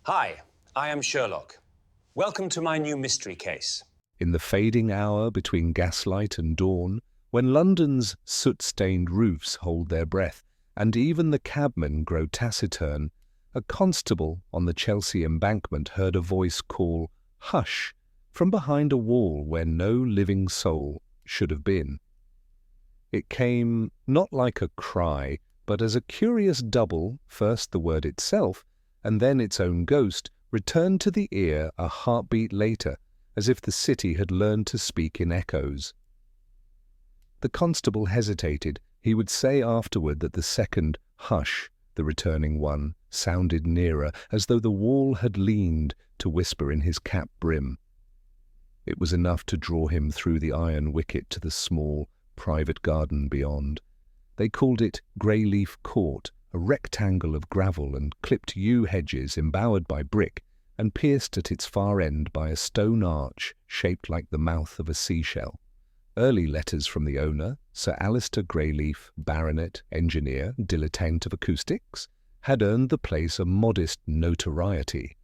Hi, I am Sherlock. Welcome to my new mystery case. In the fading hour between gaslight and dawn, when London's soot-stained roofs hold their breath, and even the cabmen grow taciturn, a constable on the Chelsea embankment heard a voice call, "Hush!" from behind a wall where no living soul should have been. It came not like a cry, but as a curious double, first the word itself, and then its own ghost, returned to the ear a heartbeat later, as if the city had learned to speak in echoes. The constable hesitated. He would say afterward that the second "hush," the returning one, sounded nearer, as though the wall had leaned to whisper in his cap brim. It was enough to draw him through the iron wicket to the small, private garden beyond. They called it Greyleaf Court, a rectangle of gravel and clipped yew hedges embowered by brick, and pierced at its far end by a stone arch shaped like the mouth of a seashell. Early letters from the owner, Sir Alister Greyleaf, baronet, engineer, dilettante of acoustics, had earned the place a modest notoriety.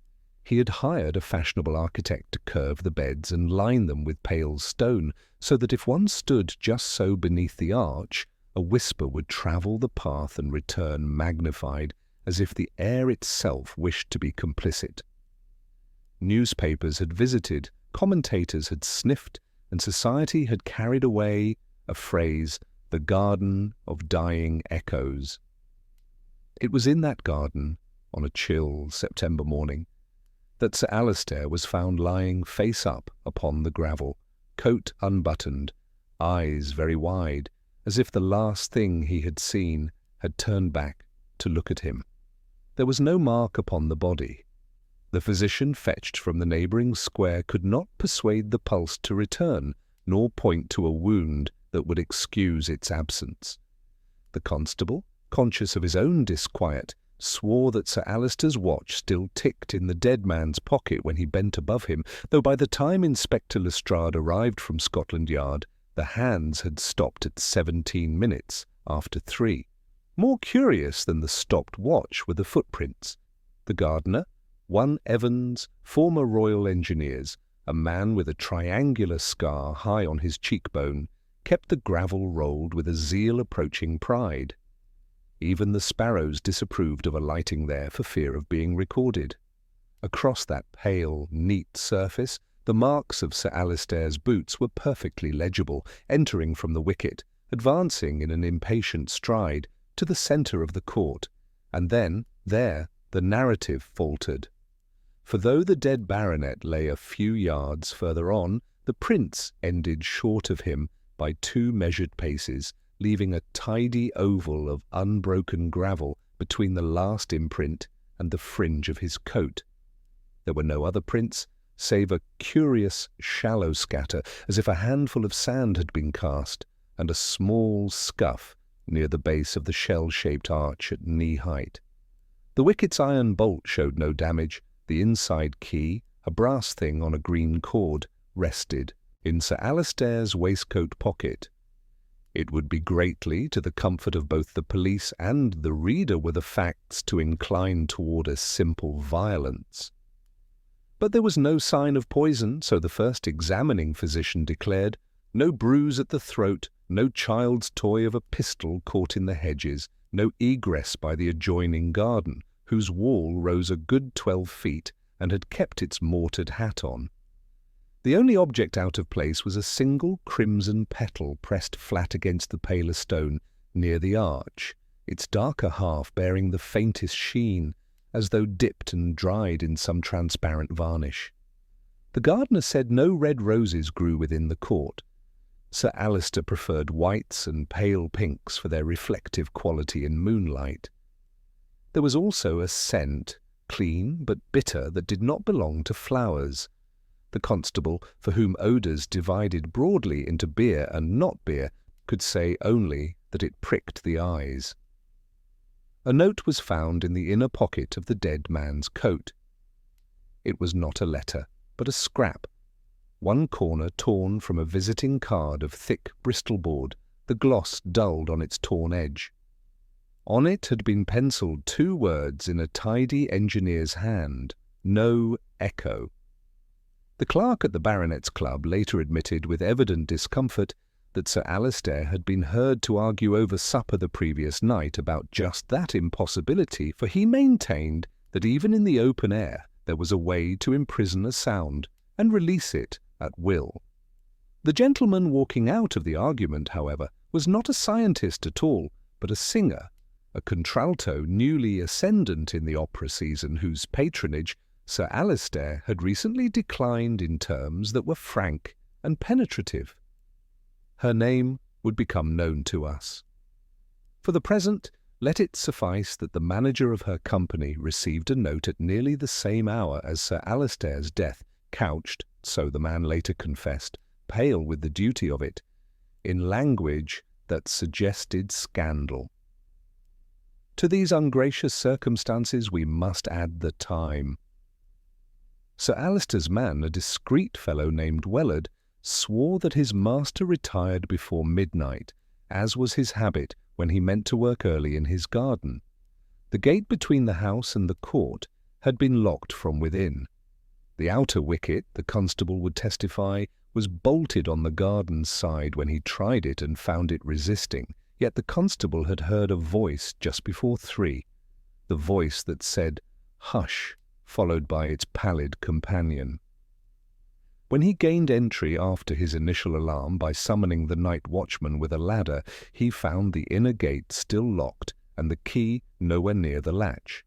He had hired a fashionable architect to curve the beds and line them with pale stone, so that if one stood just so beneath the arch, a whisper would travel the path and return magnified, as if the air itself wished to be complicit. Newspapers had visited, commentators had sniffed, and society had carried away a phrase, "the garden of dying echoes." It was in that garden, on a chill September morning, that Sir Alister was found lying face up upon the gravel, coat unbuttoned, eyes very wide, as if the last thing he had seen had turned back to look at him. There was no mark upon the body. The physician fetched from the neighbouring square could not persuade the pulse to return, nor point to a wound that would excuse its absence. The constable, conscious of his own disquiet, swore that Sir Alister's watch still ticked in the dead man's pocket when he bent above him, though by the time Inspector Lestrade arrived from Scotland Yard, the hands had stopped at 17 minutes after 3. More curious than the stopped watch were the footprints. The gardener, one Evans, former Royal Engineers, a man with a triangular scar high on his cheekbone, kept the gravel rolled with a zeal approaching pride. Even the sparrows disapproved of alighting there for fear of being recorded. Across that pale, neat surface, the marks of Sir Alister's boots were perfectly legible, entering from the wicket, advancing in an impatient stride to the centre of the court, and then, there, the narrative faltered. For though the dead baronet lay a few yards further on, the prints ended short of him by 2 measured paces, leaving a tidy oval of unbroken gravel between the last imprint and the fringe of his coat. There were no other prints, save a curious shallow scatter, as if a handful of sand had been cast, and a small scuff near the base of the shell-shaped arch at knee-height. The wicket's iron bolt showed no damage. The inside key, a brass thing on a green cord, rested in Sir Alister's waistcoat pocket. It would be greatly to the comfort of both the police and the reader were the facts to incline toward a simple violence. But there was no sign of poison, so the first examining physician declared, no bruise at the throat, no child's toy of a pistol caught in the hedges, no egress by the adjoining garden, whose wall rose a good 12 feet and had kept its mortared hat on. The only object out of place was a single crimson petal pressed flat against the paler stone near the arch, its darker half bearing the faintest sheen, as though dipped and dried in some transparent varnish. The gardener said no red roses grew within the court. Sir Alister preferred whites and pale pinks for their reflective quality in moonlight. There was also a scent, clean but bitter, that did not belong to flowers. The constable, for whom odours divided broadly into beer and not beer, could say only that it pricked the eyes. A note was found in the inner pocket of the dead man's coat. It was not a letter, but a scrap, one corner torn from a visiting card of thick Bristol board, the gloss dulled on its torn edge. On it had been pencilled 2 words in a tidy engineer's hand, No echo. The clerk at the Baronet's Club later admitted with evident discomfort that Sir Alistair had been heard to argue over supper the previous night about just that impossibility, for he maintained that even in the open air there was a way to imprison a sound and release it at will. The gentleman walking out of the argument, however, was not a scientist at all, but a singer, a contralto newly ascendant in the opera season, whose patronage Sir Alistair had recently declined in terms that were frank and penetrative. Her name would become known to us. For the present, let it suffice that the manager of her company received a note at nearly the same hour as Sir Alistair's death, couched, so the man later confessed, pale with the duty of it, in language that suggested scandal. To these ungracious circumstances we must add the time. Sir Alistair's man, a discreet fellow named Wellard, swore that his master retired before midnight, as was his habit when he meant to work early in his garden. The gate between the house and the court had been locked from within. The outer wicket, the constable would testify, was bolted on the garden side when he tried it and found it resisting, yet the constable had heard a voice just before 3, the voice that said, "Hush," followed by its pallid companion. When he gained entry after his initial alarm by summoning the night watchman with a ladder, he found the inner gate still locked and the key nowhere near the latch.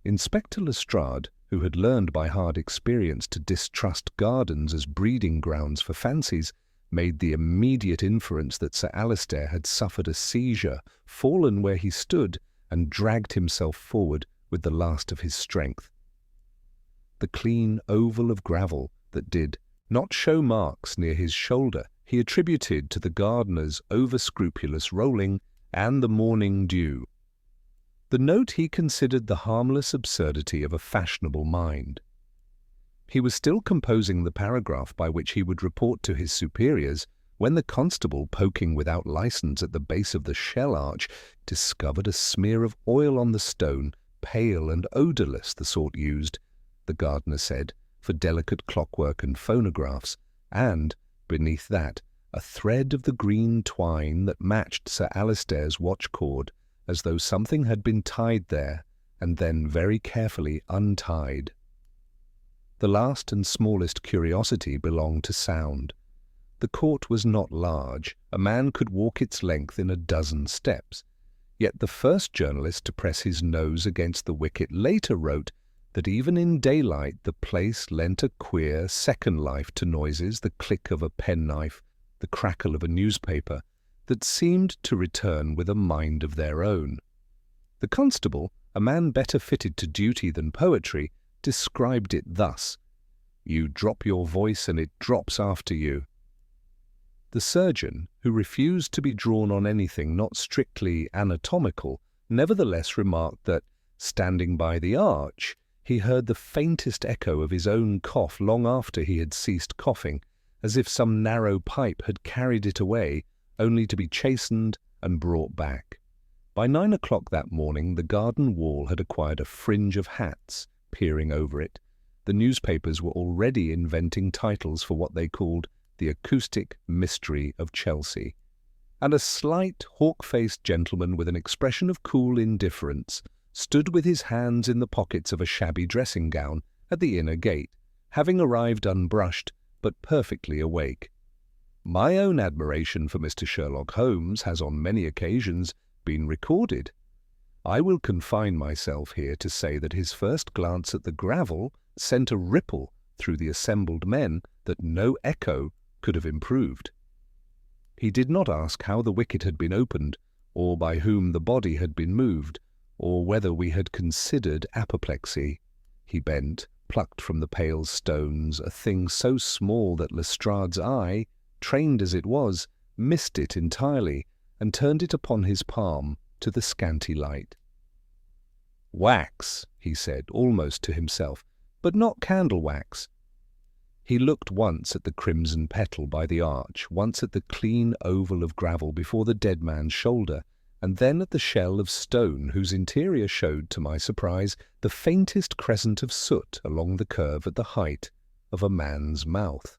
Inspector Lestrade, who had learned by hard experience to distrust gardens as breeding grounds for fancies, made the immediate inference that Sir Alistair had suffered a seizure, fallen where he stood, and dragged himself forward with the last of his strength. The clean oval of gravel that did not show marks near his shoulder he attributed to the gardener's over-scrupulous rolling and the morning dew. The note he considered the harmless absurdity of a fashionable mind. He was still composing the paragraph by which he would report to his superiors when the constable, poking without license at the base of the shell arch, discovered a smear of oil on the stone, pale and odourless, the sort used, the gardener said, for delicate clockwork and phonographs, and, beneath that, a thread of the green twine that matched Sir Alistair's watch cord, as though something had been tied there and then very carefully untied. The last and smallest curiosity belonged to sound. The court was not large. A man could walk its length in a dozen steps. Yet the first journalist to press his nose against the wicket later wrote that even in daylight the place lent a queer second life to noises, the click of a penknife, the crackle of a newspaper, that seemed to return with a mind of their own. The constable, a man better fitted to duty than poetry, described it thus: "You drop your voice and it drops after you." The surgeon, who refused to be drawn on anything not strictly anatomical, nevertheless remarked that, standing by the arch, he heard the faintest echo of his own cough long after he had ceased coughing, as if some narrow pipe had carried it away, only to be chastened and brought back. By 9 o'clock that morning the garden wall had acquired a fringe of hats peering over it. The newspapers were already inventing titles for what they called the acoustic mystery of Chelsea. And a slight, hawk-faced gentleman with an expression of cool indifference stood with his hands in the pockets of a shabby dressing-gown at the inner gate, having arrived unbrushed but perfectly awake. My own admiration for Mr. Sherlock Holmes has on many occasions been recorded. I will confine myself here to say that his first glance at the gravel sent a ripple through the assembled men that no echo could have improved. He did not ask how the wicket had been opened, or by whom the body had been moved, or whether we had considered apoplexy. He bent, plucked from the pale stones a thing so small that Lestrade's eye, trained as it was, missed it entirely, and turned it upon his palm to the scanty light. "Wax," he said, almost to himself, "but not candle wax." He looked once at the crimson petal by the arch, once at the clean oval of gravel before the dead man's shoulder, and then at the shell of stone whose interior showed, to my surprise, the faintest crescent of soot along the curve at the height of a man's mouth.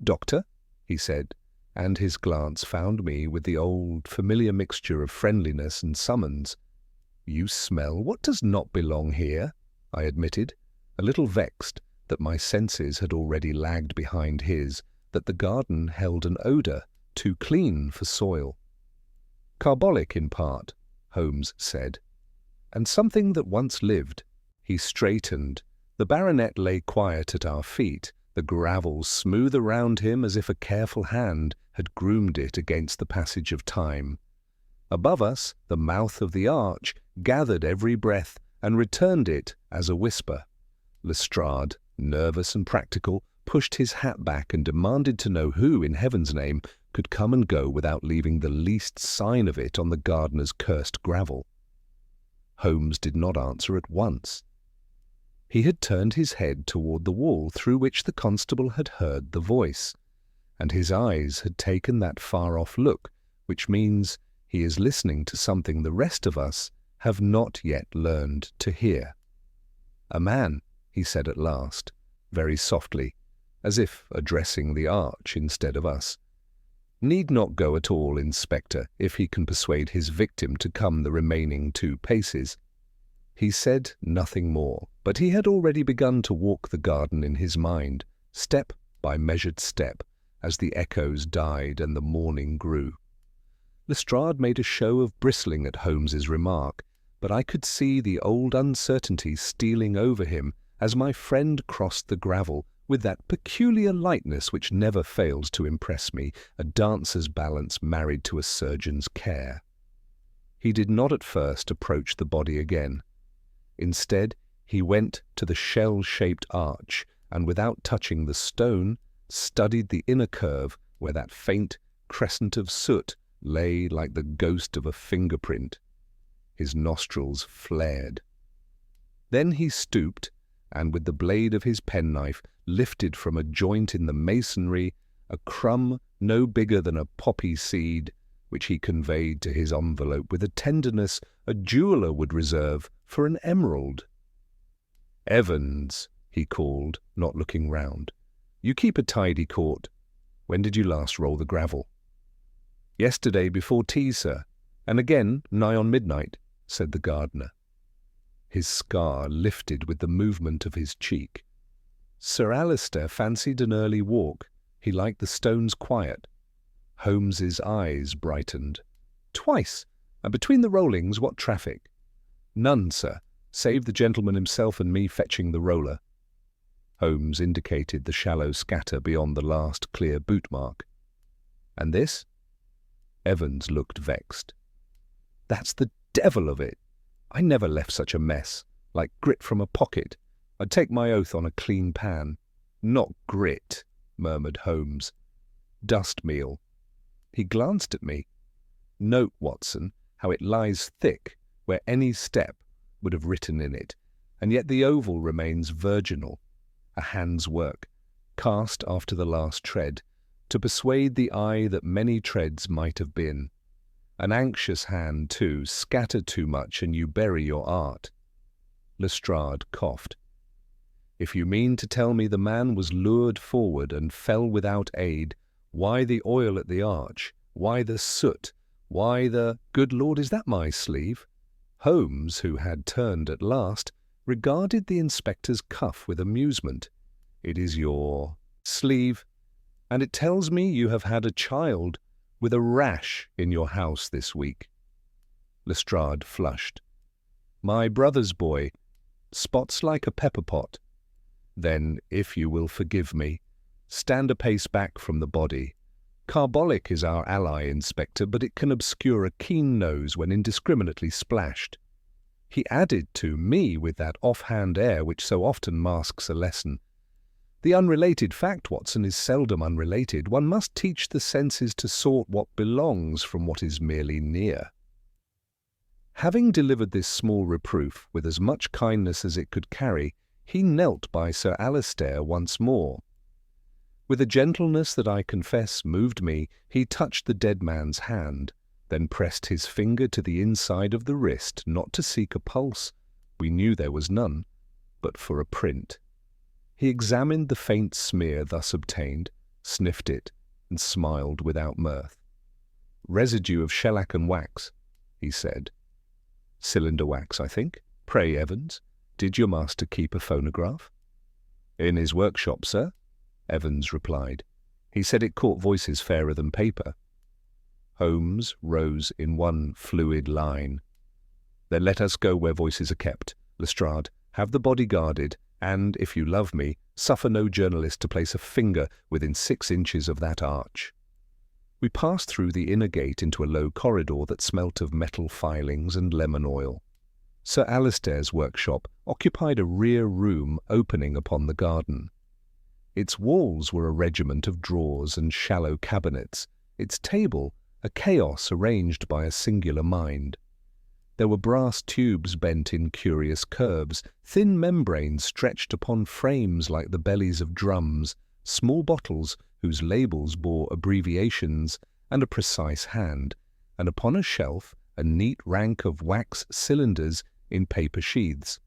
"Doctor," he said, and his glance found me with the old, familiar mixture of friendliness and summons. "You smell what does not belong here," I admitted, a little vexed that my senses had already lagged behind his, that the garden held an odour too clean for soil. "Carbolic in part," Holmes said, "and something that once lived." He straightened. The baronet lay quiet at our feet, the gravel smooth around him as if a careful hand had groomed it against the passage of time. Above us, the mouth of the arch gathered every breath and returned it as a whisper. Lestrade, nervous and practical, pushed his hat back and demanded to know who, in heaven's name, could come and go without leaving the least sign of it on the gardener's cursed gravel. Holmes did not answer at once. He had turned his head toward the wall through which the constable had heard the voice, and his eyes had taken that far-off look, which means he is listening to something the rest of us have not yet learned to hear. "A man," he said at last, very softly, as if addressing the arch instead of us. "Need not go at all, Inspector, if he can persuade his victim to come the remaining 2 paces. He said nothing more, but he had already begun to walk the garden in his mind, step by measured step, as the echoes died and the morning grew. Lestrade made a show of bristling at Holmes's remark, but I could see the old uncertainty stealing over him as my friend crossed the gravel with that peculiar lightness which never fails to impress me, a dancer's balance married to a surgeon's care. He did not at first approach the body again. Instead, he went to the shell-shaped arch and, without touching the stone, studied the inner curve where that faint crescent of soot lay like the ghost of a fingerprint. His nostrils flared. Then he stooped, and with the blade of his penknife lifted from a joint in the masonry a crumb no bigger than a poppy seed, which he conveyed to his envelope with a tenderness a jeweller would reserve for an emerald. "Evans," he called, not looking round, "you keep a tidy court. When did you last roll the gravel?" "Yesterday before tea, sir, and again nigh on midnight," said the gardener. His scar lifted with the movement of his cheek. Sir Alister fancied an early walk. He liked the stone's quiet. Holmes's eyes brightened. "Twice, and between the rollings what traffic?" "None, sir, save the gentleman himself and me fetching the roller." Holmes indicated the shallow scatter beyond the last clear boot mark. "And this?" Evans looked vexed. "That's the devil of it. I never left such a mess, like grit from a pocket. I'd take my oath on a clean pan." "Not grit," murmured Holmes. "Dust meal." He glanced at me. "Note, Watson, how it lies thick where any step would have written in it, and yet the oval remains virginal, a hand's work, cast after the last tread, to persuade the eye that many treads might have been. An anxious hand, too, scatter too much and you bury your art." Lestrade coughed. "If you mean to tell me the man was lured forward and fell without aid, why the oil at the arch? Why the soot? Why the— Good Lord, is that my sleeve?" Holmes, who had turned at last, regarded the inspector's cuff with amusement. "It is your sleeve, and it tells me you have had a child with a rash in your house this week." Lestrade flushed. "My brother's boy. Spots like a pepper pot." "Then, if you will forgive me, stand a pace back from the body. Carbolic is our ally, Inspector, but it can obscure a keen nose when indiscriminately splashed." He added to me with that off-hand air which so often masks a lesson. "The unrelated fact, Watson, is seldom unrelated. One must teach the senses to sort what belongs from what is merely near." Having delivered this small reproof with as much kindness as it could carry, he knelt by Sir Alister once more. With a gentleness that I confess moved me, he touched the dead man's hand. then pressed his finger to the inside of the wrist, not to seek a pulse. We knew there was none, but for a print. He examined the faint smear thus obtained, sniffed it, and smiled without mirth. "Residue of shellac and wax," he said. "Cylinder wax, I think. Pray, Evans, did your master keep a phonograph?" "In his workshop, sir," Evans replied. "He said it caught voices fairer than paper." Holmes rose in one fluid line. "Then let us go where voices are kept. Lestrade, have the body guarded, and, if you love me, suffer no journalist to place a finger within 6 inches of that arch." We passed through the inner gate into a low corridor that smelt of metal filings and lemon oil. Sir Alistair's workshop occupied a rear room opening upon the garden. Its walls were a regiment of drawers and shallow cabinets, its table a chaos arranged by a singular mind. There were brass tubes bent in curious curves, thin membranes stretched upon frames like the bellies of drums, small bottles whose labels bore abbreviations and a precise hand, and upon a shelf a neat rank of wax cylinders in paper sheaths.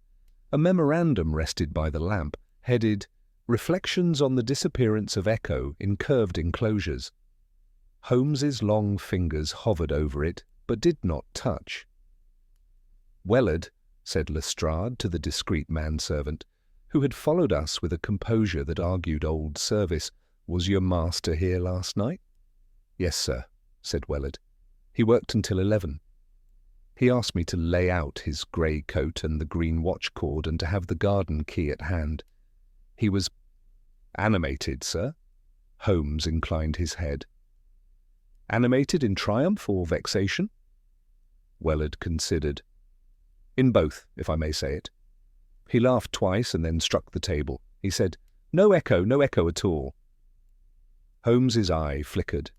A memorandum rested by the lamp, headed "Reflections on the Disappearance of Echo in Curved Enclosures." Holmes's long fingers hovered over it, but did not touch. "Wellard," said Lestrade to the discreet manservant, who had followed us with a composure that argued old service, "was your master here last night?" "Yes, sir," said Wellard. "He worked until 11. He asked me to lay out his grey coat and the green watch cord and to have the garden key at hand. He was animated, sir." Holmes inclined his head. "Animated in triumph or vexation?" Wellard considered. "In both, if I may say it. He laughed twice and then struck the table. He said, 'No echo at all.'" Holmes's eye flickered.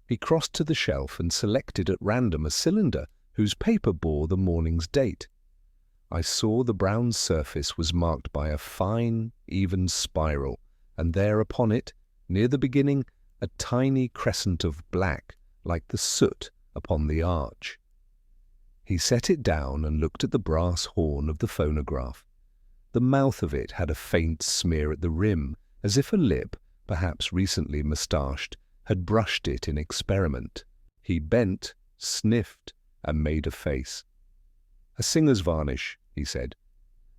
He crossed to the shelf and selected at random a cylinder whose paper bore the morning's date. I saw the brown surface was marked by a fine, even spiral, and there upon it, near the beginning, a tiny crescent of black, like the soot upon the arch. He set it down and looked at the brass horn of the phonograph. The mouth of it had a faint smear at the rim, as if a lip, perhaps recently moustached, had brushed it in experiment. He bent, sniffed, and made a face. "A singer's varnish," he said.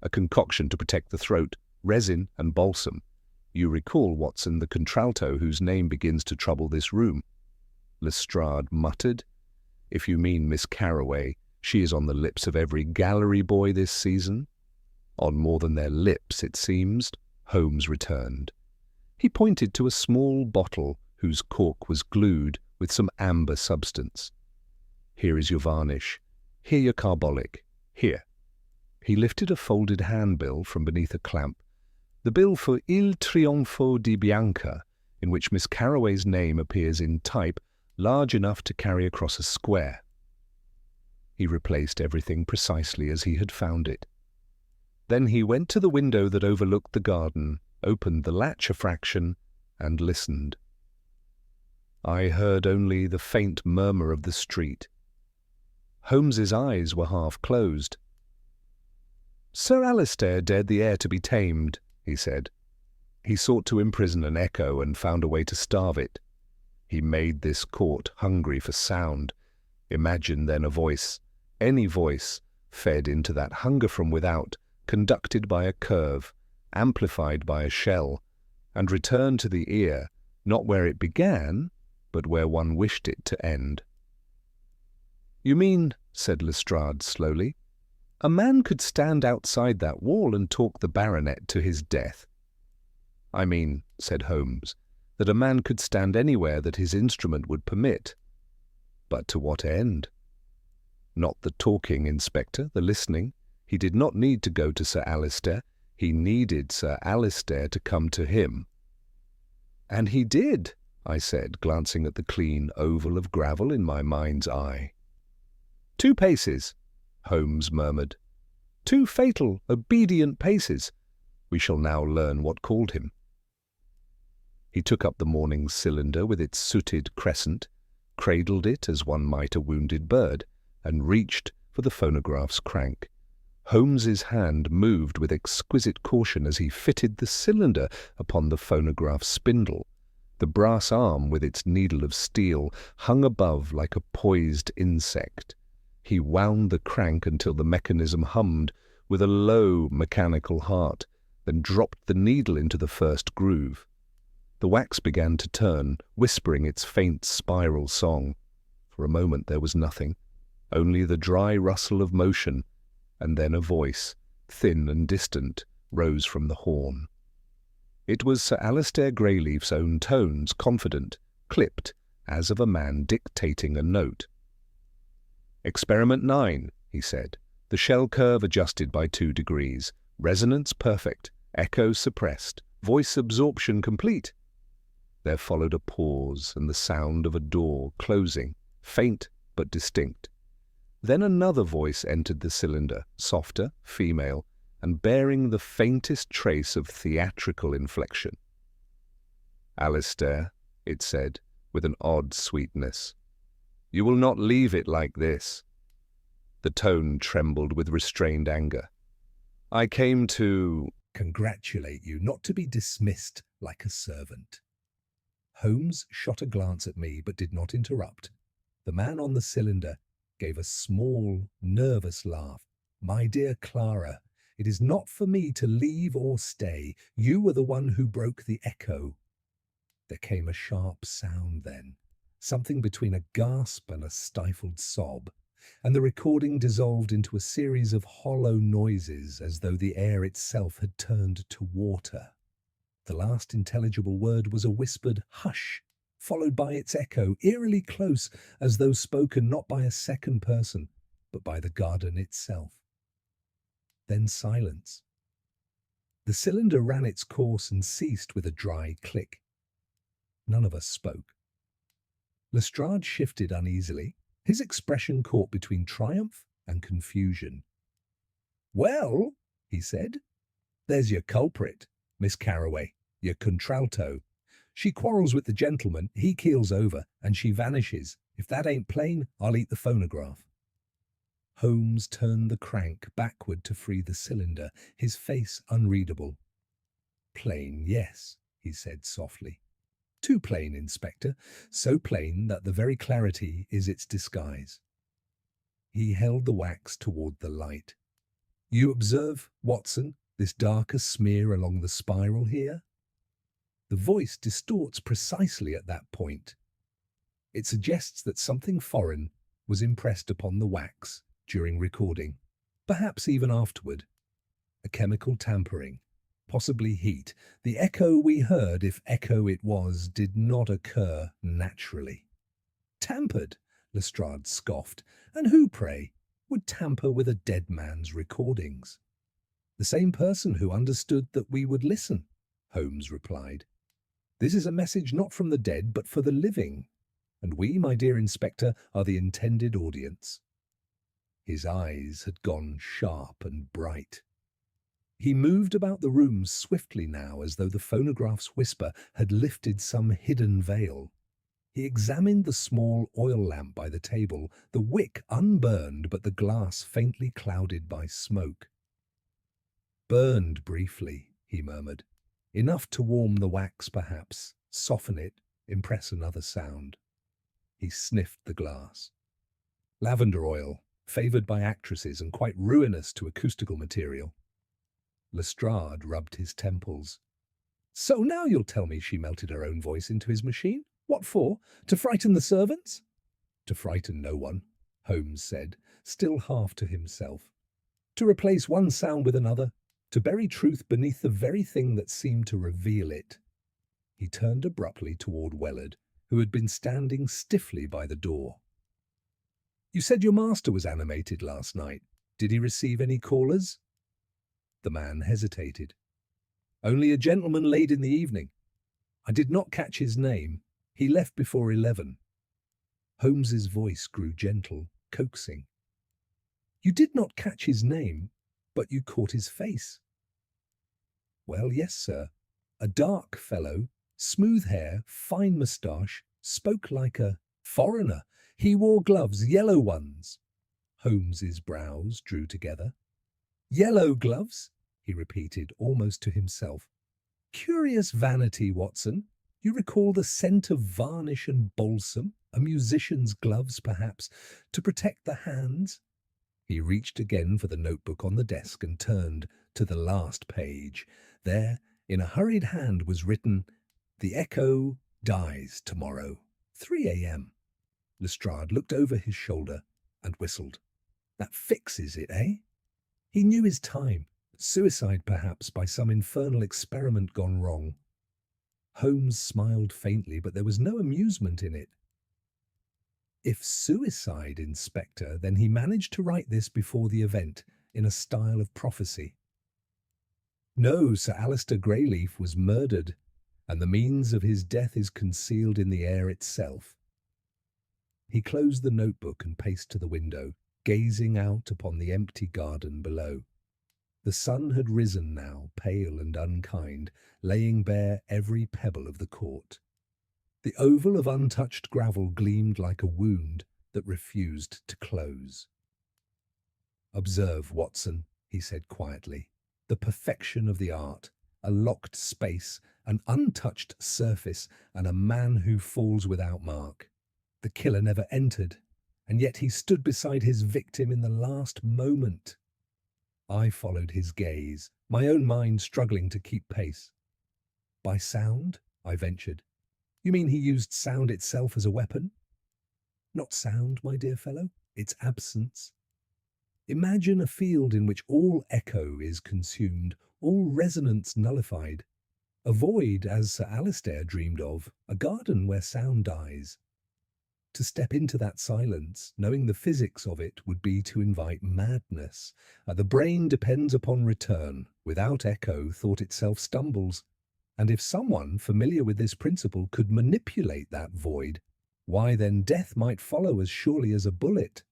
"A concoction to protect the throat, resin and balsam. You recall, Watson, the contralto whose name begins to trouble this room?" Lestrade muttered. "If you mean Miss Carroway, she is on the lips of every gallery boy this season." "On more than their lips, it seems," Holmes returned. He pointed to a small bottle whose cork was glued with some amber substance. "Here is your varnish. Here your carbolic. Here." He lifted a folded handbill from beneath a clamp, the bill for Il Trionfo di Bianca, in which Miss Carroway's name appears in type large enough to carry across a square. He replaced everything precisely as he had found it. Then he went to the window that overlooked the garden, opened the latch a fraction, and listened. I heard only the faint murmur of the street. Holmes's eyes were half closed. "Sir Alistair dared the air to be tamed," he said. "He sought to imprison an echo and found a way to starve it. He made this court hungry for sound. Imagine then a voice, any voice, fed into that hunger from without, conducted by a curve, amplified by a shell, and returned to the ear, not where it began, but where one wished it to end." "You mean," said Lestrade slowly, "a man could stand outside that wall and talk the baronet to his death?" "I mean," said Holmes, "that a man could stand anywhere that his instrument would permit." "But to what end?" "Not the talking, Inspector, the listening. He did not need to go to Sir Alistair. He needed Sir Alistair to come to him." "And he did," I said, glancing at the clean oval of gravel in my mind's eye. "2 paces," Holmes murmured. 2 fatal, obedient paces. We shall now learn what called him. He took up the morning's cylinder with its sooted crescent, cradled it as one might a wounded bird, and reached for the phonograph's crank. Holmes's hand moved with exquisite caution as he fitted the cylinder upon the phonograph spindle. The brass arm, with its needle of steel, hung above like a poised insect. He wound the crank until the mechanism hummed with a low, mechanical heart, then dropped the needle into the first groove. The wax began to turn, whispering its faint spiral song. For a moment there was nothing, only the dry rustle of motion, and then a voice, thin and distant, rose from the horn. It was Sir Alistair Greyleaf's own tones, confident, clipped, as of a man dictating a note. "Experiment 9, he said. The shell curve adjusted by 2 degrees. Resonance perfect. Echo suppressed. Voice absorption complete." There followed a pause and the sound of a door closing, faint but distinct. Then another voice entered the cylinder, softer, female, and bearing the faintest trace of theatrical inflection. "Alistair," it said, with an odd sweetness, "you will not leave it like this." The tone trembled with restrained anger. "I came to congratulate you, not to be dismissed like a servant." Holmes shot a glance at me but did not interrupt. The man on the cylinder gave a small, nervous laugh. "My dear Clara, it is not for me to leave or stay. You were the one who broke the echo." There came a sharp sound then, something between a gasp and a stifled sob, and the recording dissolved into a series of hollow noises as though the air itself had turned to water. The last intelligible word was a whispered "hush," followed by its echo, eerily close, as though spoken not by a second person, but by the garden itself. Then silence. The cylinder ran its course and ceased with a dry click. None of us spoke. Lestrade shifted uneasily, his expression caught between triumph and confusion. "Well," he said, "there's your culprit, Miss Carroway, your contralto. She quarrels with the gentleman, he keels over, and she vanishes. If that ain't plain, I'll eat the phonograph." Holmes turned the crank backward to free the cylinder, his face unreadable. "Plain, yes," he said softly. "Too plain, Inspector, so plain that the very clarity is its disguise." He held the wax toward the light. "You observe, Watson, this darker smear along the spiral here? The voice distorts precisely at that point. It suggests that something foreign was impressed upon the wax during recording, perhaps even afterward. A chemical tampering, possibly heat. The echo we heard, if echo it was, did not occur naturally." "Tampered?" Lestrade scoffed. "And who, pray, would tamper with a dead man's recordings?" "The same person who understood that we would listen," Holmes replied. "This is a message not from the dead, but for the living, and we, my dear Inspector, are the intended audience." His eyes had gone sharp and bright. He moved about the room swiftly now, as though the phonograph's whisper had lifted some hidden veil. He examined the small oil lamp by the table, the wick unburned but the glass faintly clouded by smoke. "Burned briefly," he murmured. "Enough to warm the wax, perhaps, soften it, impress another sound." He sniffed the glass. "Lavender oil, favoured by actresses and quite ruinous to acoustical material." Lestrade rubbed his temples. "So now you'll tell me she melted her own voice into his machine? What for? To frighten the servants?" "To frighten no one," Holmes said, still half to himself. "To replace one sound with another, to bury truth beneath the very thing that seemed to reveal it." He turned abruptly toward Wellard, who had been standing stiffly by the door. "You said your master was animated last night. Did he receive any callers?" The man hesitated. "Only a gentleman late in the evening. I did not catch his name. He left before 11. Holmes's voice grew gentle, coaxing. "You did not catch his name, but you caught his face." "Well, yes, sir. A dark fellow, smooth hair, fine moustache, spoke like a Foreigner. He wore gloves, yellow ones. Holmes's brows drew together. Yellow gloves, he repeated almost to himself. Curious vanity, Watson. You recall the scent of varnish and balsam, a musician's gloves, perhaps, to protect the hands? He reached again for the notebook on the desk and turned to the last page. There, in a hurried hand, was written, "The Echo dies tomorrow, 3 a.m." Lestrade looked over his shoulder and whistled. That fixes it, eh? He knew his time. Suicide, perhaps, by some infernal experiment gone wrong. Holmes smiled faintly, but there was no amusement in it. If suicide, Inspector, then he managed to write this before the event, in a style of prophecy. No, Sir Alister Greyleaf was murdered, and the means of his death is concealed in the air itself. He closed the notebook and paced to the window, gazing out upon the empty garden below. The sun had risen now, pale and unkind, laying bare every pebble of the court. The oval of untouched gravel gleamed like a wound that refused to close. "Observe, Watson," he said quietly, "the perfection of the art, a locked space, an untouched surface, and a man who falls without mark. The killer never entered, and yet he stood beside his victim in the last moment." I followed his gaze, my own mind struggling to keep pace. "By sound?" I ventured. "You mean he used sound itself as a weapon?" "Not sound, my dear fellow, its absence. Imagine a field in which all echo is consumed, all resonance nullified. A void, as Sir Alistair dreamed of, a garden where sound dies. To step into that silence, knowing the physics of it, would be to invite madness. The brain depends upon return. Without echo, thought itself stumbles. And if someone familiar with this principle could manipulate that void, why then death might follow as surely as a bullet."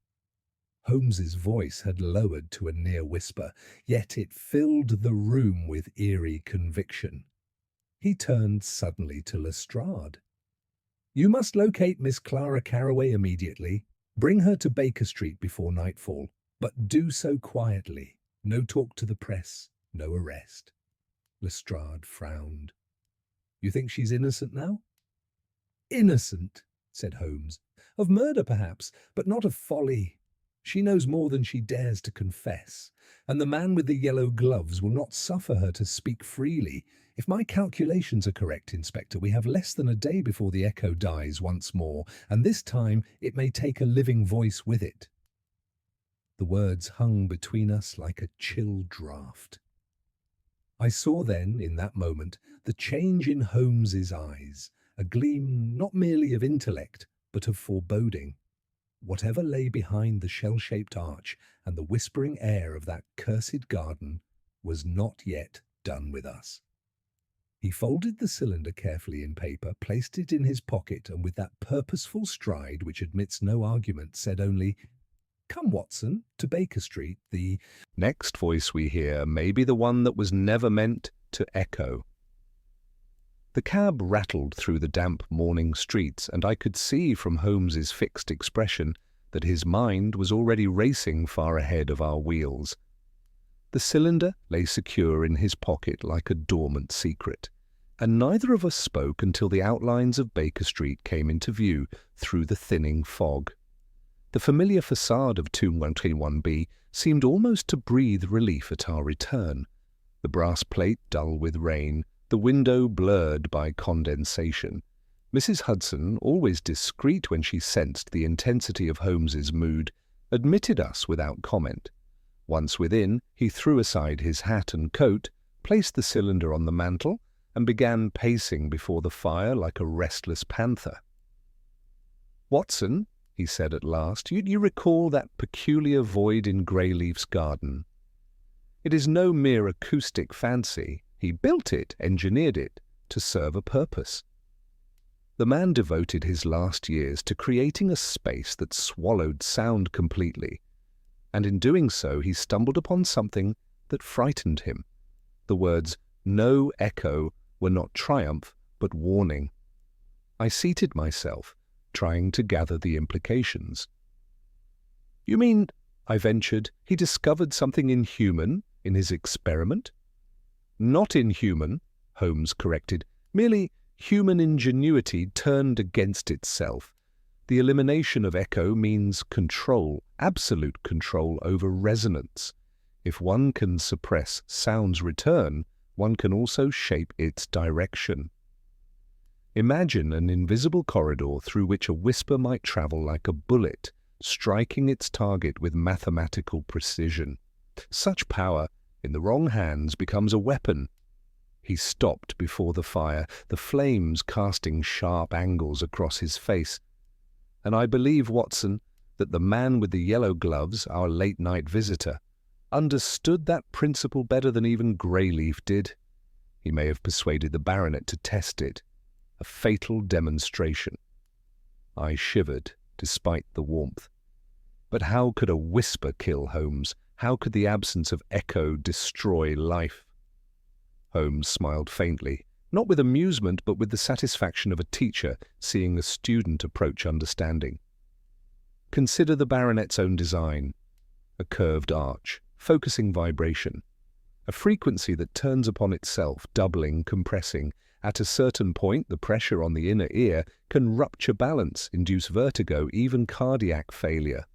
Holmes's voice had lowered to a near whisper, yet it filled the room with eerie conviction. He turned suddenly to Lestrade. "You must locate Miss Clara Carraway immediately. Bring her to Baker Street before nightfall, but do so quietly. No talk to the press, no arrest." Lestrade frowned. "You think she's innocent now?" "Innocent," said Holmes. "Of murder, perhaps, but not of folly. She knows more than she dares to confess, and the man with the yellow gloves will not suffer her to speak freely. If my calculations are correct, Inspector, we have less than a day before the echo dies once more, and this time it may take a living voice with it." The words hung between us like a chill draught. I saw then, in that moment, the change in Holmes's eyes, a gleam not merely of intellect, but of foreboding. Whatever lay behind the shell-shaped arch and the whispering air of that cursed garden was not yet done with us. He folded the cylinder carefully in paper, placed it in his pocket, and with that purposeful stride which admits no argument, said only, "Come, Watson, to Baker Street. The Next voice we hear may be the one that was never meant to echo. The cab rattled through the damp morning streets, and I could see from Holmes's fixed expression that his mind was already racing far ahead of our wheels. The cylinder lay secure in his pocket like a dormant secret, and neither of us spoke until the outlines of Baker Street came into view through the thinning fog. The familiar facade of 221B seemed almost to breathe relief at our return, the brass plate dull with rain, the window blurred by condensation. Mrs. Hudson, always discreet when she sensed the intensity of Holmes's mood, admitted us without comment. Once within, he threw aside his hat and coat, placed the cylinder on the mantel, and began pacing before the fire like a restless panther. "Watson," he said at last, you recall that peculiar void in Greyleaf's garden. It is no mere acoustic fancy. He built it, engineered it, to serve a purpose. The man devoted his last years to creating a space that swallowed sound completely, and in doing so he stumbled upon something that frightened him. The words "no echo" were not triumph, but warning. I seated myself, trying to gather the implications. "You mean," I ventured, "he discovered something inhuman in his experiment?" "Not inhuman," Holmes corrected, "merely human ingenuity turned against itself. The elimination of echo means control, absolute control over resonance. If one can suppress sound's return, one can also shape its direction. Imagine an invisible corridor through which a whisper might travel like a bullet, striking its target with mathematical precision. Such power, in the wrong hands, becomes a weapon." He stopped before the fire, the flames casting sharp angles across his face. "And I believe, Watson, that the man with the yellow gloves, our late-night visitor, understood that principle better than even Greyleaf did. He may have persuaded the baronet to test it. A fatal demonstration." I shivered, despite the warmth. But how could a whisper kill Holmes? How could the absence of echo destroy life? Holmes smiled faintly, not with amusement but with the satisfaction of a teacher seeing a student approach understanding. "Consider the baronet's own design. A curved arch, focusing vibration. A frequency that turns upon itself, doubling, compressing. At a certain point, the pressure on the inner ear can rupture balance, induce vertigo, even cardiac failure.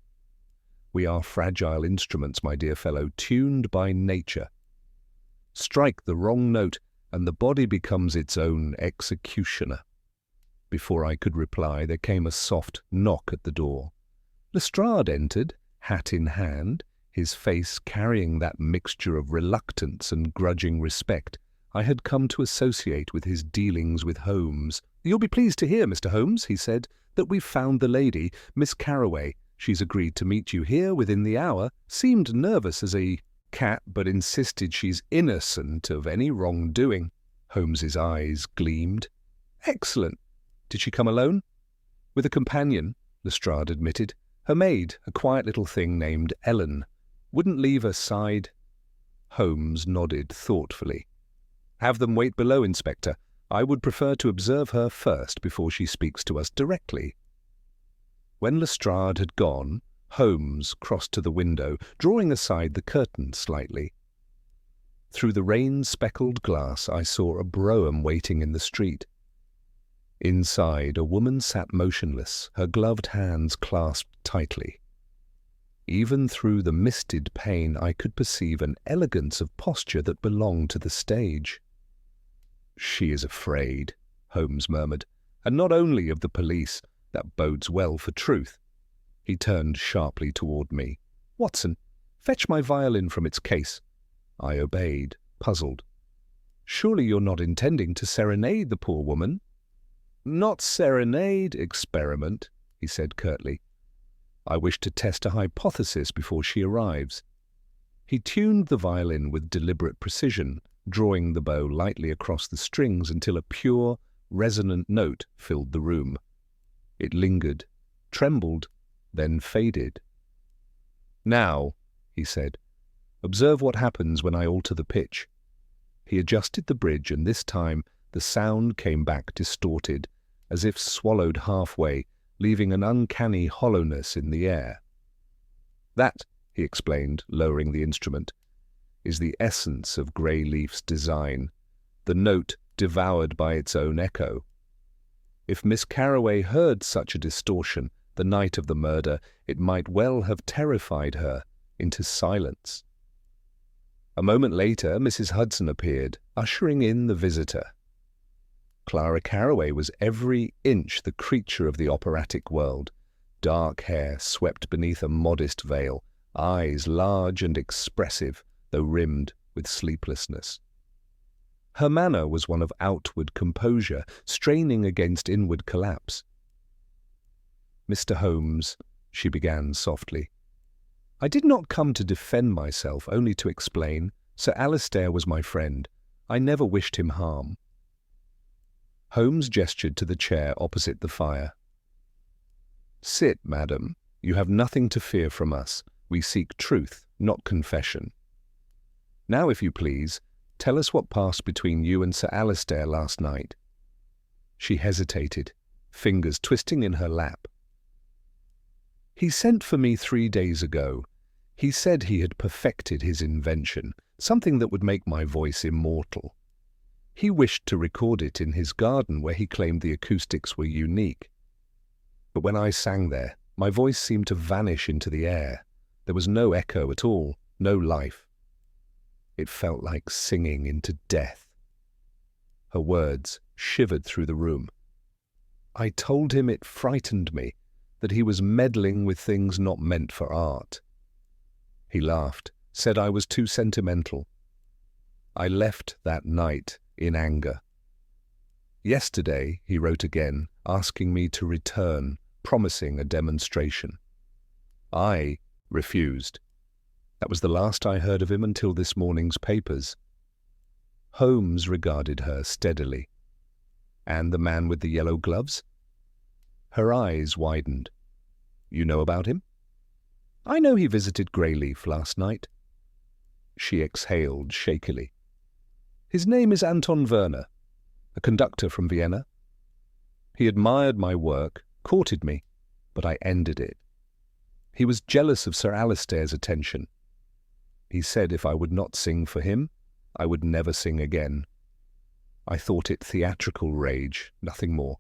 We are fragile instruments, my dear fellow, tuned by nature. Strike the wrong note, and the body becomes its own executioner." Before I could reply, there came a soft knock at the door. Lestrade entered, hat in hand, his face carrying that mixture of reluctance and grudging respect I had come to associate with his dealings with Holmes. "You'll be pleased to hear, Mr. Holmes," he said, "that we've found the lady, Miss Carroway. She's agreed to meet you here within the hour. Seemed nervous as a cat, but insisted she's innocent of any wrongdoing." Holmes's eyes gleamed. "Excellent. Did she come alone?" "With a companion," Lestrade admitted. "Her maid, a quiet little thing named Ellen. Wouldn't leave her side." Holmes nodded thoughtfully. "Have them wait below, Inspector. I would prefer to observe her first before she speaks to us directly." When Lestrade had gone, Holmes crossed to the window, drawing aside the curtain slightly. Through the rain-speckled glass I saw a brougham waiting in the street. Inside, a woman sat motionless, her gloved hands clasped tightly. Even through the misted pane I could perceive an elegance of posture that belonged to the stage. "She is afraid," Holmes murmured, "and not only of the police. That bodes well for truth." He turned sharply toward me. "Watson, fetch my violin from its case." I obeyed, puzzled. "Surely you're not intending to serenade the poor woman?" "Not serenade, experiment," he said curtly. "I wish to test a hypothesis before she arrives." He tuned the violin with deliberate precision, drawing the bow lightly across the strings until a pure, resonant note filled the room. It lingered, trembled, then faded. "Now," he said, "observe what happens when I alter the pitch." He adjusted the bridge, and this time the sound came back distorted, as if swallowed halfway, leaving an uncanny hollowness in the air. "That," he explained, lowering the instrument, "is the essence of Greyleaf's design, the note devoured by its own echo. If Miss Carroway heard such a distortion the night of the murder, it might well have terrified her into silence." A moment later, Mrs. Hudson appeared, ushering in the visitor. Clara Carroway was every inch the creature of the operatic world. Dark hair swept beneath a modest veil, eyes large and expressive, though rimmed with sleeplessness. Her manner was one of outward composure, straining against inward collapse. "Mr. Holmes," she began softly, "I did not come to defend myself, only to explain. Sir Alistair was my friend. I never wished him harm." Holmes gestured to the chair opposite the fire. "Sit, madam. You have nothing to fear from us. We seek truth, not confession. Now, if you please, tell us what passed between you and Sir Alistair last night." She hesitated, fingers twisting in her lap. "He sent for me 3 days ago. He said he had perfected his invention, something that would make my voice immortal. He wished to record it in his garden where he claimed the acoustics were unique. But when I sang there, my voice seemed to vanish into the air. There was no echo at all, no life. It felt like singing into death." Her words shivered through the room. "I told him it frightened me, that he was meddling with things not meant for art. He laughed, said I was too sentimental. I left that night in anger. Yesterday he wrote again, asking me to return, promising a demonstration. I refused. That was the last I heard of him until this morning's papers." Holmes regarded her steadily. "And the man with the yellow gloves?" Her eyes widened. "You know about him?" "I know he visited Greyleaf last night." She exhaled shakily. "His name is Anton Werner, a conductor from Vienna. He admired my work, courted me, but I ended it. He was jealous of Sir Alistair's attention. He said if I would not sing for him, I would never sing again. I thought it theatrical rage, nothing more."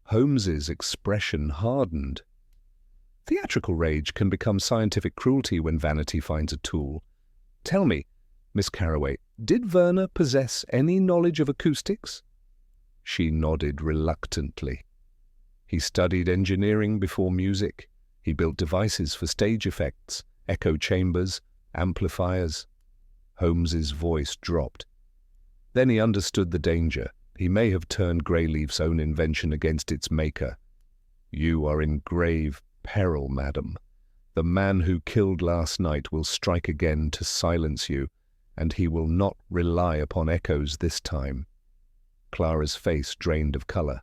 Holmes's expression hardened. "Theatrical rage can become scientific cruelty when vanity finds a tool. Tell me, Miss Carraway, did Werner possess any knowledge of acoustics?" She nodded reluctantly. "He studied engineering before music. He built devices for stage effects, echo chambers, amplifiers." Holmes's voice dropped. "Then he understood the danger. He may have turned Greyleaf's own invention against its maker. You are in grave peril, madam. The man who killed last night will strike again to silence you, and he will not rely upon echoes this time." Clara's face drained of colour.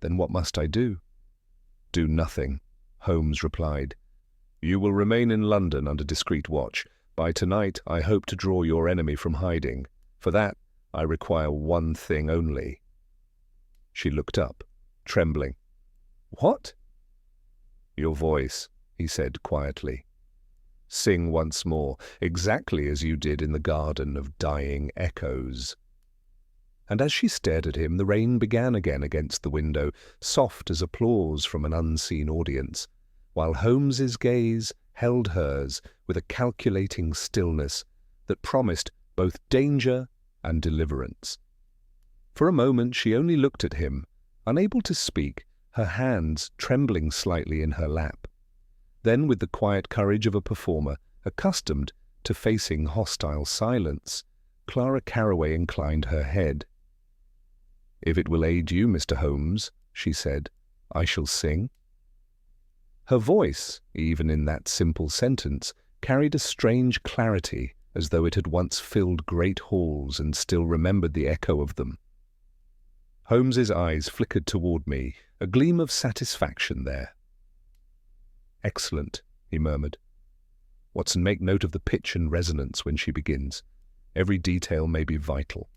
"Then what must I do?" "Do nothing," Holmes replied. "You will remain in London under discreet watch. By tonight I hope to draw your enemy from hiding. For that I require one thing only." She looked up, trembling. "What?" "Your voice," he said quietly. "Sing once more, exactly as you did in the Garden of Dying Echoes." And as she stared at him, the rain began again against the window, soft as applause from an unseen audience, while Holmes's gaze held hers with a calculating stillness that promised both danger and deliverance. For a moment she only looked at him, unable to speak, her hands trembling slightly in her lap. Then, with the quiet courage of a performer accustomed to facing hostile silence, Clara Carraway inclined her head. "If it will aid you, Mr. Holmes," she said, "I shall sing." Her voice, even in that simple sentence, carried a strange clarity, as though it had once filled great halls and still remembered the echo of them. Holmes's eyes flickered toward me, a gleam of satisfaction there. "Excellent," he murmured. "Watson, make note of the pitch and resonance when she begins. Every detail may be vital."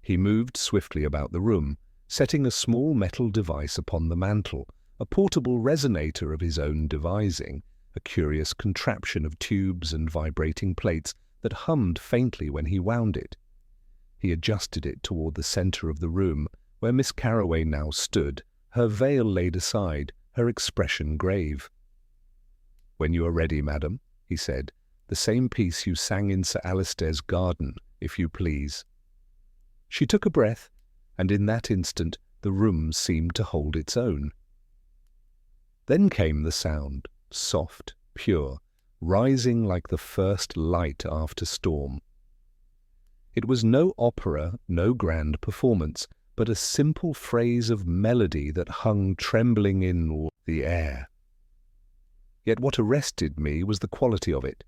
He moved swiftly about the room, setting a small metal device upon the mantel, a portable resonator of his own devising, a curious contraption of tubes and vibrating plates that hummed faintly when he wound it. He adjusted it toward the center of the room, where Miss Carraway now stood, her veil laid aside, her expression grave. "When you are ready, madam," he said, "the same piece you sang in Sir Alistair's garden, if you please." She took a breath, and in that instant the room seemed to hold its own. Then came the sound, soft, pure, rising like the first light after storm. It was no opera, no grand performance, but a simple phrase of melody that hung trembling in the air. Yet what arrested me was the quality of it.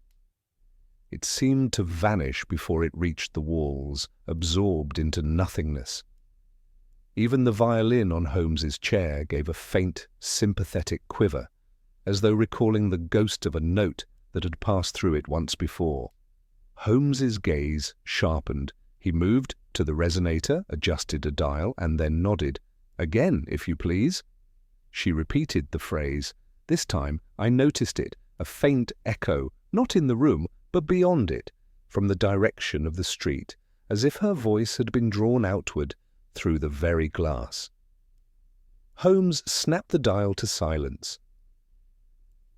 It seemed to vanish before it reached the walls, absorbed into nothingness. Even the violin on Holmes's chair gave a faint, sympathetic quiver, as though recalling the ghost of a note that had passed through it once before. Holmes's gaze sharpened. He moved to the resonator, adjusted a dial, and then nodded, Again, if you please." She repeated the phrase. This time I noticed it, a faint echo, not in the room, but beyond it, from the direction of the street, as if her voice had been drawn outward through the very glass. Holmes snapped the dial to silence.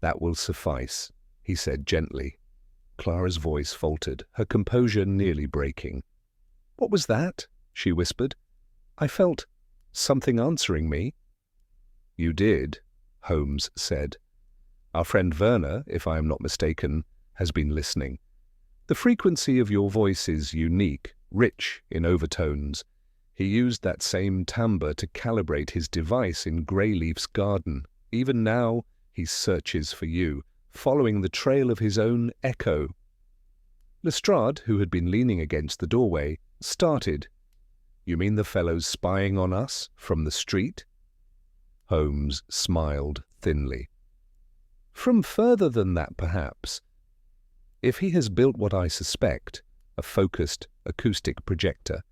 "That will suffice," he said gently. Clara's voice faltered, her composure nearly breaking. "What was that?" she whispered. "I felt something answering me." "You did," Holmes said. "Our friend Werner, if I am not mistaken, has been listening. The frequency of your voice is unique, rich in overtones. He used that same timbre to calibrate his device in Greyleaf's garden. Even now, he searches for you, following the trail of his own echo." Lestrade, who had been leaning against the doorway, started. "You mean the fellow's spying on us from the street?" Holmes smiled thinly. "From further than that, perhaps. If he has built what I suspect, a focused acoustic projector,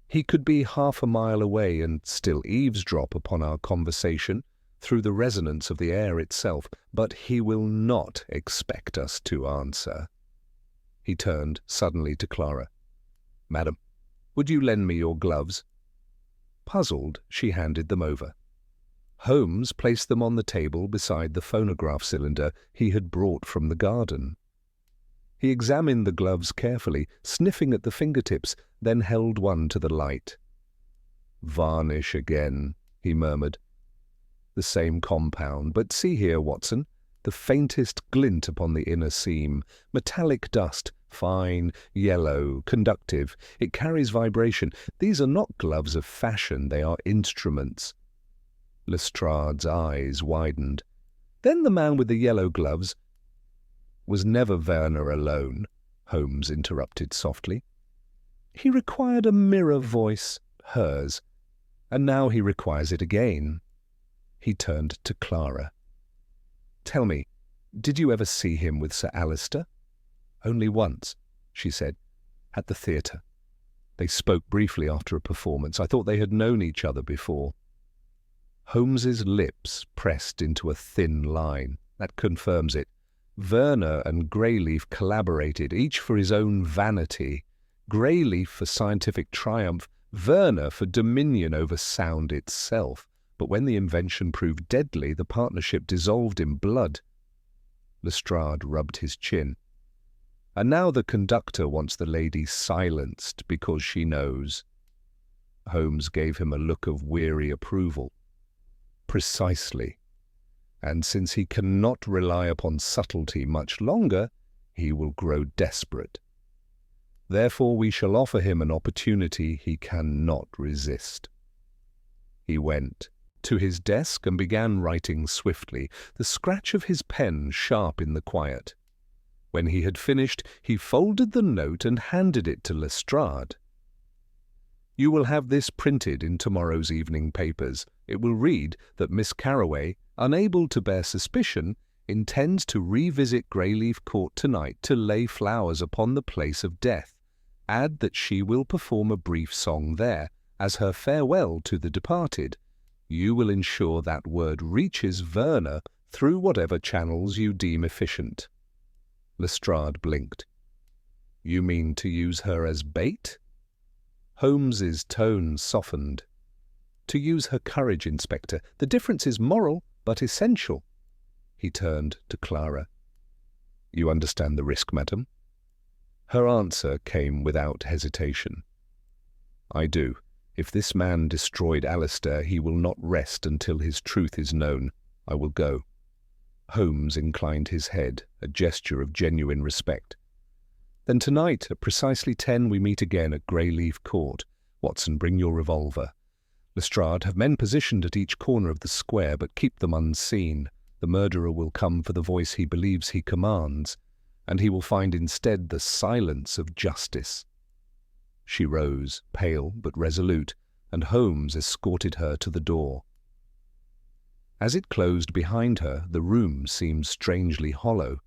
he could be half a mile away and still eavesdrop upon our conversation through the resonance of the air itself, but he will not expect us to answer." He turned suddenly to Clara. "Madam, would you lend me your gloves?" Puzzled, she handed them over. Holmes placed them on the table beside the phonograph cylinder he had brought from the garden. He examined the gloves carefully, sniffing at the fingertips, then held one to the light. "Varnish again," he murmured. "The same compound, but see here, Watson, the faintest glint upon the inner seam, metallic dust, fine, yellow, conductive. It carries vibration. These are not gloves of fashion, they are instruments." Lestrade's eyes widened. "Then the man with the yellow gloves—" "Was never Werner alone," Holmes interrupted softly. "He required a mirror voice, hers, and now he requires it again." He turned to Clara. "Tell me, did you ever see him with Sir Alister?" "Only once," she said, "at the theatre. They spoke briefly after a performance. I thought they had known each other before." Holmes's lips pressed into a thin line. "That confirms it. Werner and Greyleaf collaborated, each for his own vanity. Greyleaf for scientific triumph, Werner for dominion over sound itself. But when the invention proved deadly, the partnership dissolved in blood." Lestrade rubbed his chin. "And now the conductor wants the lady silenced because she knows." Holmes gave him a look of weary approval. "Precisely. And since he cannot rely upon subtlety much longer, he will grow desperate. Therefore we shall offer him an opportunity he cannot resist." He went to his desk and began writing swiftly, the scratch of his pen sharp in the quiet. When he had finished, he folded the note and handed it to Lestrade. "You will have this printed in tomorrow's evening papers. It will read that Miss Carroway, unable to bear suspicion, intends to revisit Greyleaf Court tonight to lay flowers upon the place of death. Add that she will perform a brief song there, as her farewell to the departed. You will ensure that word reaches Werner through whatever channels you deem efficient." Lestrade blinked. "You mean to use her as bait?" Holmes's tone softened. "To use her courage, Inspector. The difference is moral, but essential." He turned to Clara. "You understand the risk, madam?" Her answer came without hesitation. "I do. If this man destroyed Alistair, he will not rest until his truth is known. I will go." Holmes inclined his head, a gesture of genuine respect. "Then tonight, at precisely 10, we meet again at Greyleaf Court. Watson, bring your revolver. Lestrade, have men positioned at each corner of the square, but keep them unseen. The murderer will come for the voice he believes he commands, and he will find instead the silence of justice." She rose, pale but resolute, and Holmes escorted her to the door. As it closed behind her, the room seemed strangely hollow.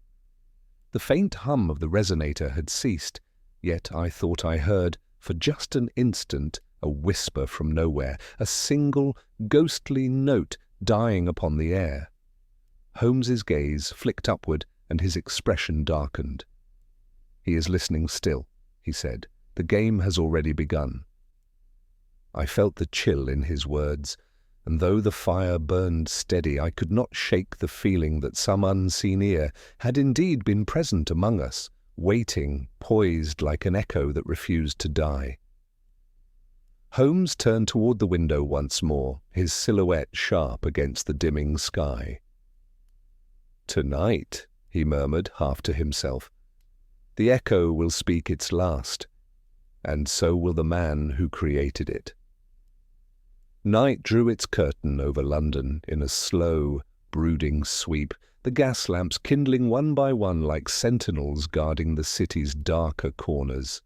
The faint hum of the resonator had ceased, yet I thought I heard, for just an instant, a whisper from nowhere, a single, ghostly note dying upon the air. Holmes's gaze flicked upward and his expression darkened. "He is listening still," he said. "The game has already begun." I felt the chill in his words, and though the fire burned steady, I could not shake the feeling that some unseen ear had indeed been present among us, waiting, poised like an echo that refused to die. Holmes turned toward the window once more, his silhouette sharp against the dimming sky. "Tonight," he murmured, half to himself, "the echo will speak its last, and so will the man who created it." Night drew its curtain over London in a slow, brooding sweep, the gas lamps kindling one by one like sentinels guarding the city's darker corners.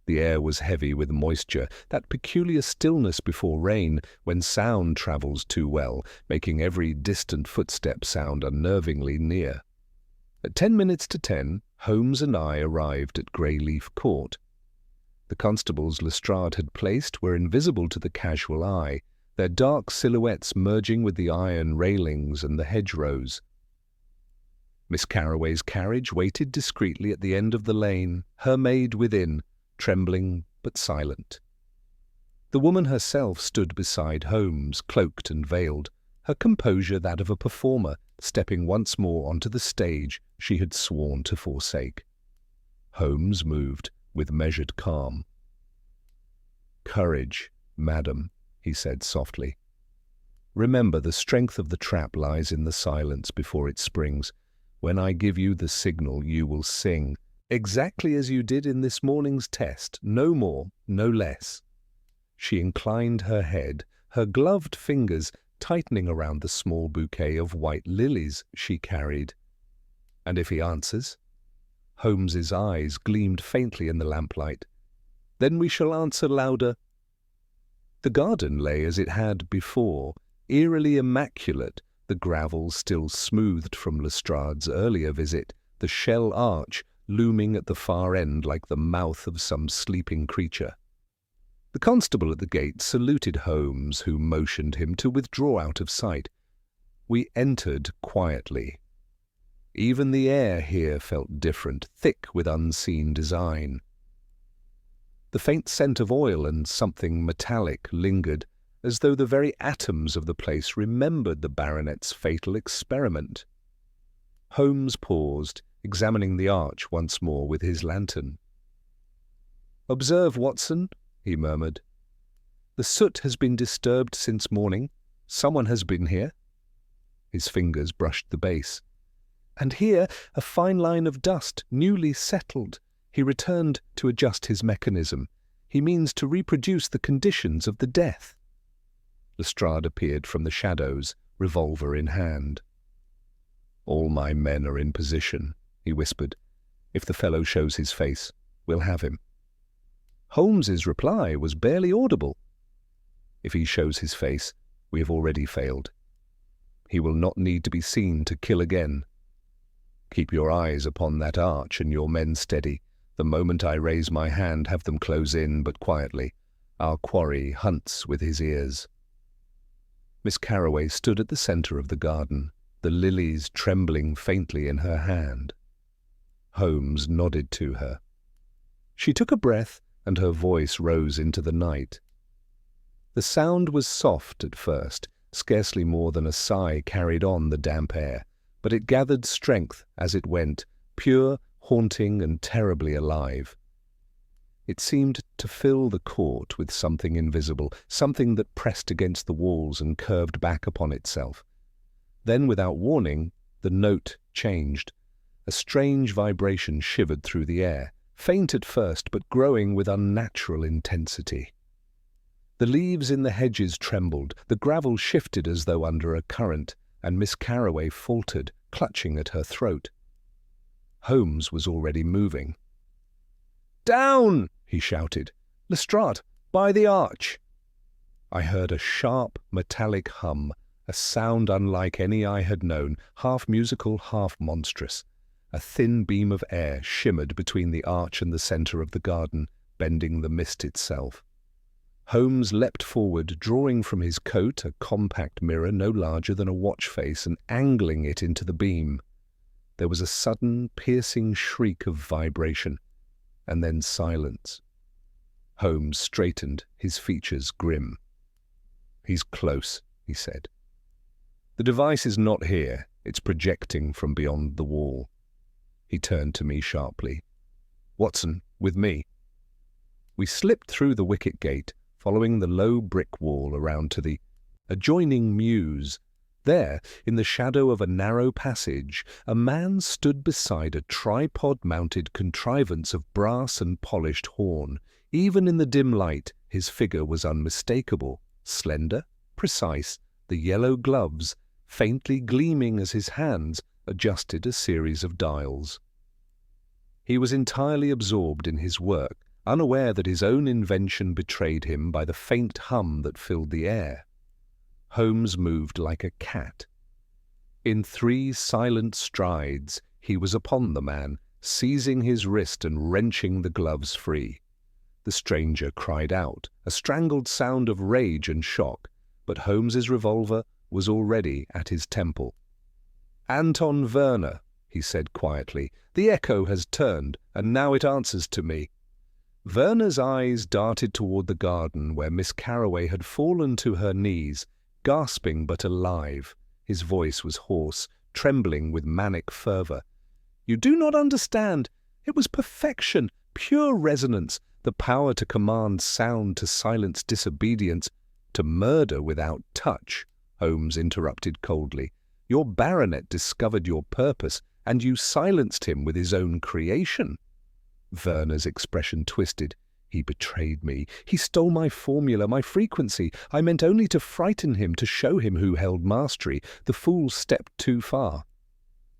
The air was heavy with moisture, that peculiar stillness before rain when sound travels too well, making every distant footstep sound unnervingly near. At 10 minutes to 10, Holmes and I arrived at Greyleaf Court. The constables Lestrade had placed were invisible to the casual eye, their dark silhouettes merging with the iron railings and the hedgerows. Miss Carroway's carriage waited discreetly at the end of the lane, her maid within, trembling but silent. The woman herself stood beside Holmes, cloaked and veiled, her composure that of a performer, stepping once more onto the stage she had sworn to forsake. Holmes moved with measured calm. "Courage, madam," he said softly. "Remember, the strength of the trap lies in the silence before it springs. When I give you the signal, you will sing, exactly as you did in this morning's test, no more, no less." She inclined her head, her gloved fingers tightening around the small bouquet of white lilies she carried. "And if he answers?" Holmes's eyes gleamed faintly in the lamplight. "Then we shall answer louder." The garden lay as it had before, eerily immaculate, the gravel still smoothed from Lestrade's earlier visit, the shell arch looming at the far end like the mouth of some sleeping creature. The constable at the gate saluted Holmes, who motioned him to withdraw out of sight. We entered quietly. Even the air here felt different, thick with unseen design. The faint scent of oil and something metallic lingered, as though the very atoms of the place remembered the baronet's fatal experiment. Holmes paused, examining the arch once more with his lantern. "Observe, Watson," he murmured. "The soot has been disturbed since morning. Someone has been here." His fingers brushed the base. "And here, a fine line of dust, newly settled." He returned to adjust his mechanism. "He means to reproduce the conditions of the death." Lestrade appeared from the shadows, revolver in hand. "All my men are in position," he whispered. "If the fellow shows his face, we'll have him." Holmes's reply was barely audible. "If he shows his face, we have already failed. He will not need to be seen to kill again. Keep your eyes upon that arch and your men steady. The moment I raise my hand, have them close in, but quietly. Our quarry hunts with his ears." Miss Carroway stood at the centre of the garden, the lilies trembling faintly in her hand. Holmes nodded to her. She took a breath, and her voice rose into the night. The sound was soft at first, scarcely more than a sigh carried on the damp air, but it gathered strength as it went, pure, haunting and terribly alive. It seemed to fill the court with something invisible, something that pressed against the walls and curved back upon itself. Then, without warning, the note changed. A strange vibration shivered through the air, faint at first, but growing with unnatural intensity. The leaves in the hedges trembled, the gravel shifted as though under a current, and Miss Carroway faltered, clutching at her throat. Holmes was already moving. "Down!" he shouted. "Lestrade, by the arch!" I heard a sharp, metallic hum, a sound unlike any I had known, half musical, half monstrous. A thin beam of air shimmered between the arch and the centre of the garden, bending the mist itself. Holmes leapt forward, drawing from his coat a compact mirror no larger than a watch face and angling it into the beam. There was a sudden, piercing shriek of vibration, and then silence. Holmes straightened, his features grim. "He's close," he said. "The device is not here. It's projecting from beyond the wall." He turned to me sharply. "Watson, with me." We slipped through the wicket gate, following the low brick wall around to the adjoining mews. There, in the shadow of a narrow passage, a man stood beside a tripod-mounted contrivance of brass and polished horn. Even in the dim light, his figure was unmistakable, slender, precise, the yellow gloves, faintly gleaming as his hands adjusted a series of dials. He was entirely absorbed in his work, unaware that his own invention betrayed him by the faint hum that filled the air. Holmes moved like a cat. In 3 silent strides, he was upon the man, seizing his wrist and wrenching the gloves free. The stranger cried out, a strangled sound of rage and shock, but Holmes's revolver was already at his temple. "Anton Werner," he said quietly, "the echo has turned, and now it answers to me." Werner's eyes darted toward the garden where Miss Carroway had fallen to her knees, gasping but alive. His voice was hoarse, trembling with manic fervor. "You do not understand. It was perfection, pure resonance, the power to command sound, to silence disobedience, to murder without touch," Holmes interrupted coldly. "Your baronet discovered your purpose, and you silenced him with his own creation." Werner's expression twisted. "He betrayed me. He stole my formula, my frequency. I meant only to frighten him, to show him who held mastery. The fool stepped too far."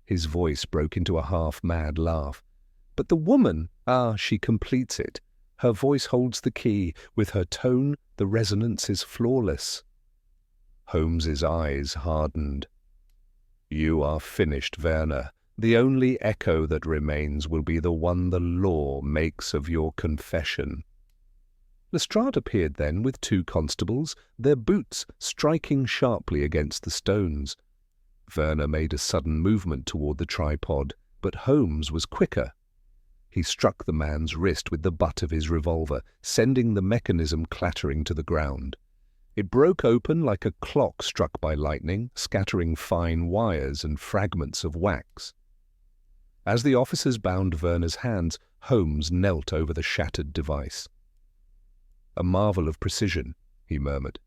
His voice broke into a half-mad laugh. "But the woman, she completes it. Her voice holds the key. With her tone, the resonance is flawless." Holmes's eyes hardened. "You are finished, Werner. The only echo that remains will be the one the law makes of your confession." Lestrade appeared then with 2 constables, their boots striking sharply against the stones. Werner made a sudden movement toward the tripod, but Holmes was quicker. He struck the man's wrist with the butt of his revolver, sending the mechanism clattering to the ground. It broke open like a clock struck by lightning, scattering fine wires and fragments of wax. As the officers bound Werner's hands, Holmes knelt over the shattered device. "A marvel of precision," he murmured.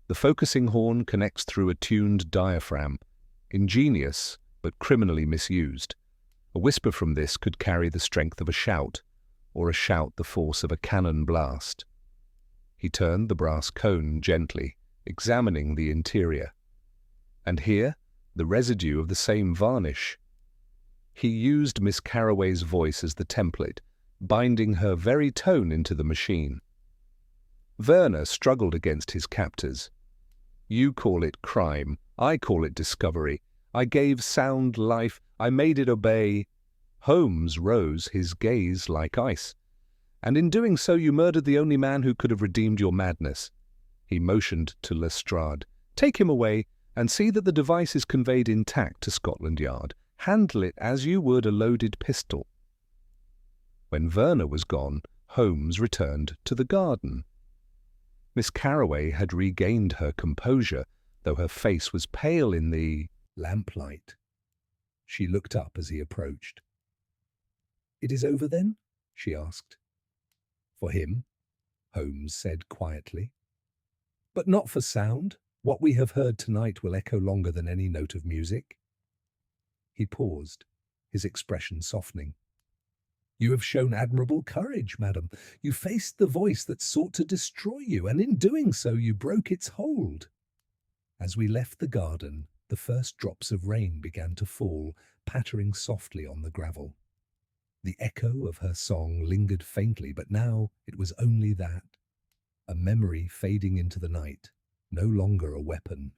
"The focusing horn connects through a tuned diaphragm. Ingenious, but criminally misused. A whisper from this could carry the strength of a shout, or a shout the force of a cannon blast." He turned the brass cone gently, examining the interior. And here, the residue of the same varnish. He used Miss Carroway's voice as the template, binding her very tone into the machine. Werner struggled against his captors. "You call it crime. I call it discovery. I gave sound life. I made it obey." Holmes rose, his gaze like ice. "And in doing so you murdered the only man who could have redeemed your madness." He motioned to Lestrade. "Take him away, and see that the device is conveyed intact to Scotland Yard. Handle it as you would a loaded pistol." When Werner was gone, Holmes returned to the garden. Miss Carroway had regained her composure, though her face was pale in the lamplight. She looked up as he approached. "It is over then?" she asked. "For him," Holmes said quietly. "But not for sound. What we have heard tonight will echo longer than any note of music." He paused, his expression softening. "You have shown admirable courage, madam. You faced the voice that sought to destroy you, and in doing so you broke its hold." As we left the garden, the first drops of rain began to fall, pattering softly on the gravel. The echo of her song lingered faintly, but now it was only that, a memory fading into the night, no longer a weapon.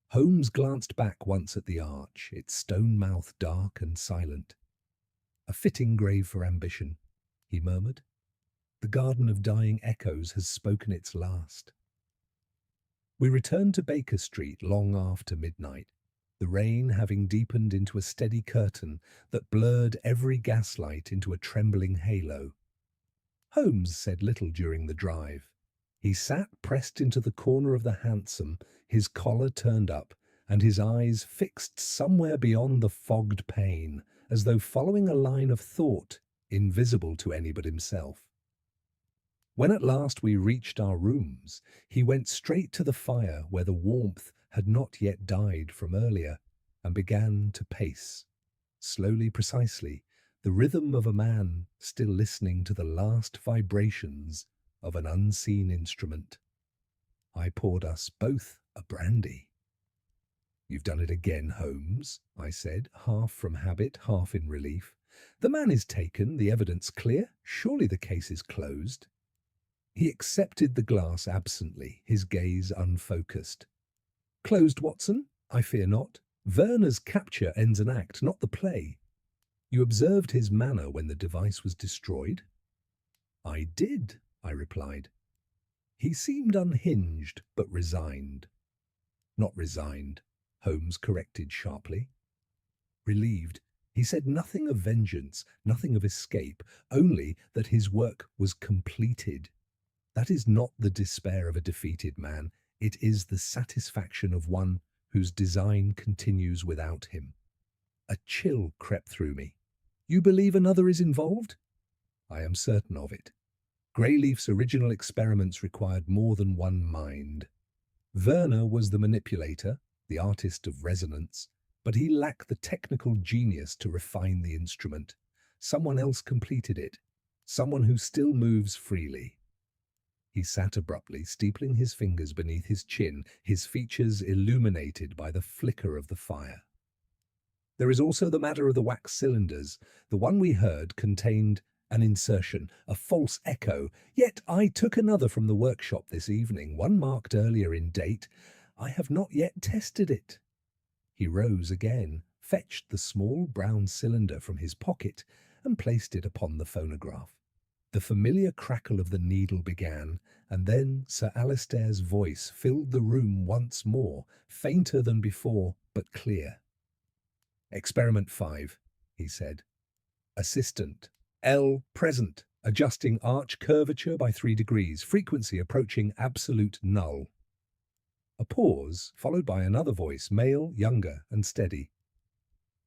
Holmes glanced back once at the arch, its stone mouth dark and silent. "A fitting grave for ambition," he murmured. The garden of dying echoes has spoken its last. We returned to Baker Street long after midnight, the rain having deepened into a steady curtain that blurred every gaslight into a trembling halo. Holmes said little during the drive. He sat pressed into the corner of the hansom, his collar turned up, and his eyes fixed somewhere beyond the fogged pane, as though following a line of thought invisible to any but himself. When at last we reached our rooms, he went straight to the fire where the warmth had not yet died from earlier, and began to pace, slowly, precisely, the rhythm of a man still listening to the last vibrations of an unseen instrument. I poured us both a brandy. "You've done it again, Holmes," I said, half from habit, half in relief. "The man is taken, the evidence clear. Surely the case is closed." He accepted the glass absently, his gaze unfocused. "Closed, Watson? I fear not. Werner's capture ends an act, not the play. You observed his manner when the device was destroyed?" "I did," I replied. He seemed unhinged, but resigned. "Not resigned," Holmes corrected sharply. Relieved. He said nothing of vengeance, nothing of escape, only that his work was completed. That is not the despair of a defeated man. It is the satisfaction of one whose design continues without him. A chill crept through me. "You believe another is involved?" "I am certain of it. Greyleaf's original experiments required more than one mind. Werner was the manipulator, the artist of resonance, but he lacked the technical genius to refine the instrument. Someone else completed it, someone who still moves freely." He sat abruptly, steepling his fingers beneath his chin, his features illuminated by the flicker of the fire. "There is also the matter of the wax cylinders. The one we heard contained an insertion, a false echo. Yet I took another from the workshop this evening, one marked earlier in date. I have not yet tested it." He rose again, fetched the small brown cylinder from his pocket, and placed it upon the phonograph. The familiar crackle of the needle began, and then Sir Alistair's voice filled the room once more, fainter than before, but clear. "Experiment 5, he said. "Assistant. L present, adjusting arch curvature by 3 degrees, frequency approaching absolute null." A pause, followed by another voice, male, younger, and steady.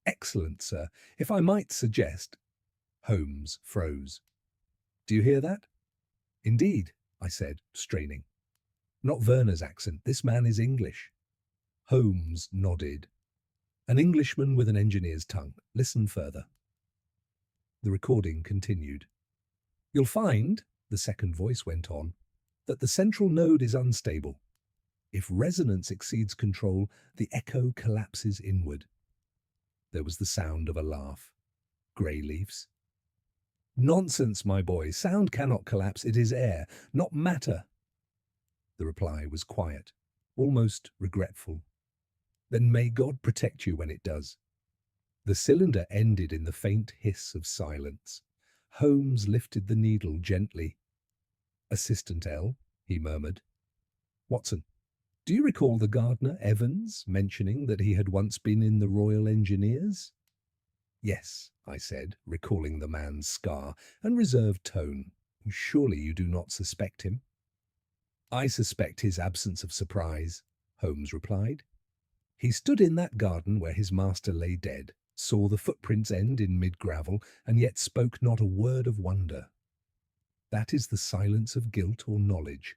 "Excellent, sir. If I might suggest—" Holmes froze. "Do you hear that?" "Indeed," I said, straining. "Not Werner's accent. This man is English." Holmes nodded. "An Englishman with an engineer's tongue. Listen further." The recording continued. "You'll find," the second voice went on, "that the central node is unstable. If resonance exceeds control, the echo collapses inward." There was the sound of a laugh. Greyleaf's. "Nonsense, my boy. Sound cannot collapse. It is air, not matter." The reply was quiet, almost regretful. "Then may God protect you when it does." The cylinder ended in the faint hiss of silence. Holmes lifted the needle gently. "Assistant L," he murmured. "Watson, do you recall the gardener, Evans, mentioning that he had once been in the Royal Engineers?" "Yes," I said, recalling the man's scar and reserved tone. "Surely you do not suspect him?" "I suspect his absence of surprise," Holmes replied. "He stood in that garden where his master lay dead, saw the footprints end in mid-gravel, and yet spoke not a word of wonder. That is the silence of guilt or knowledge.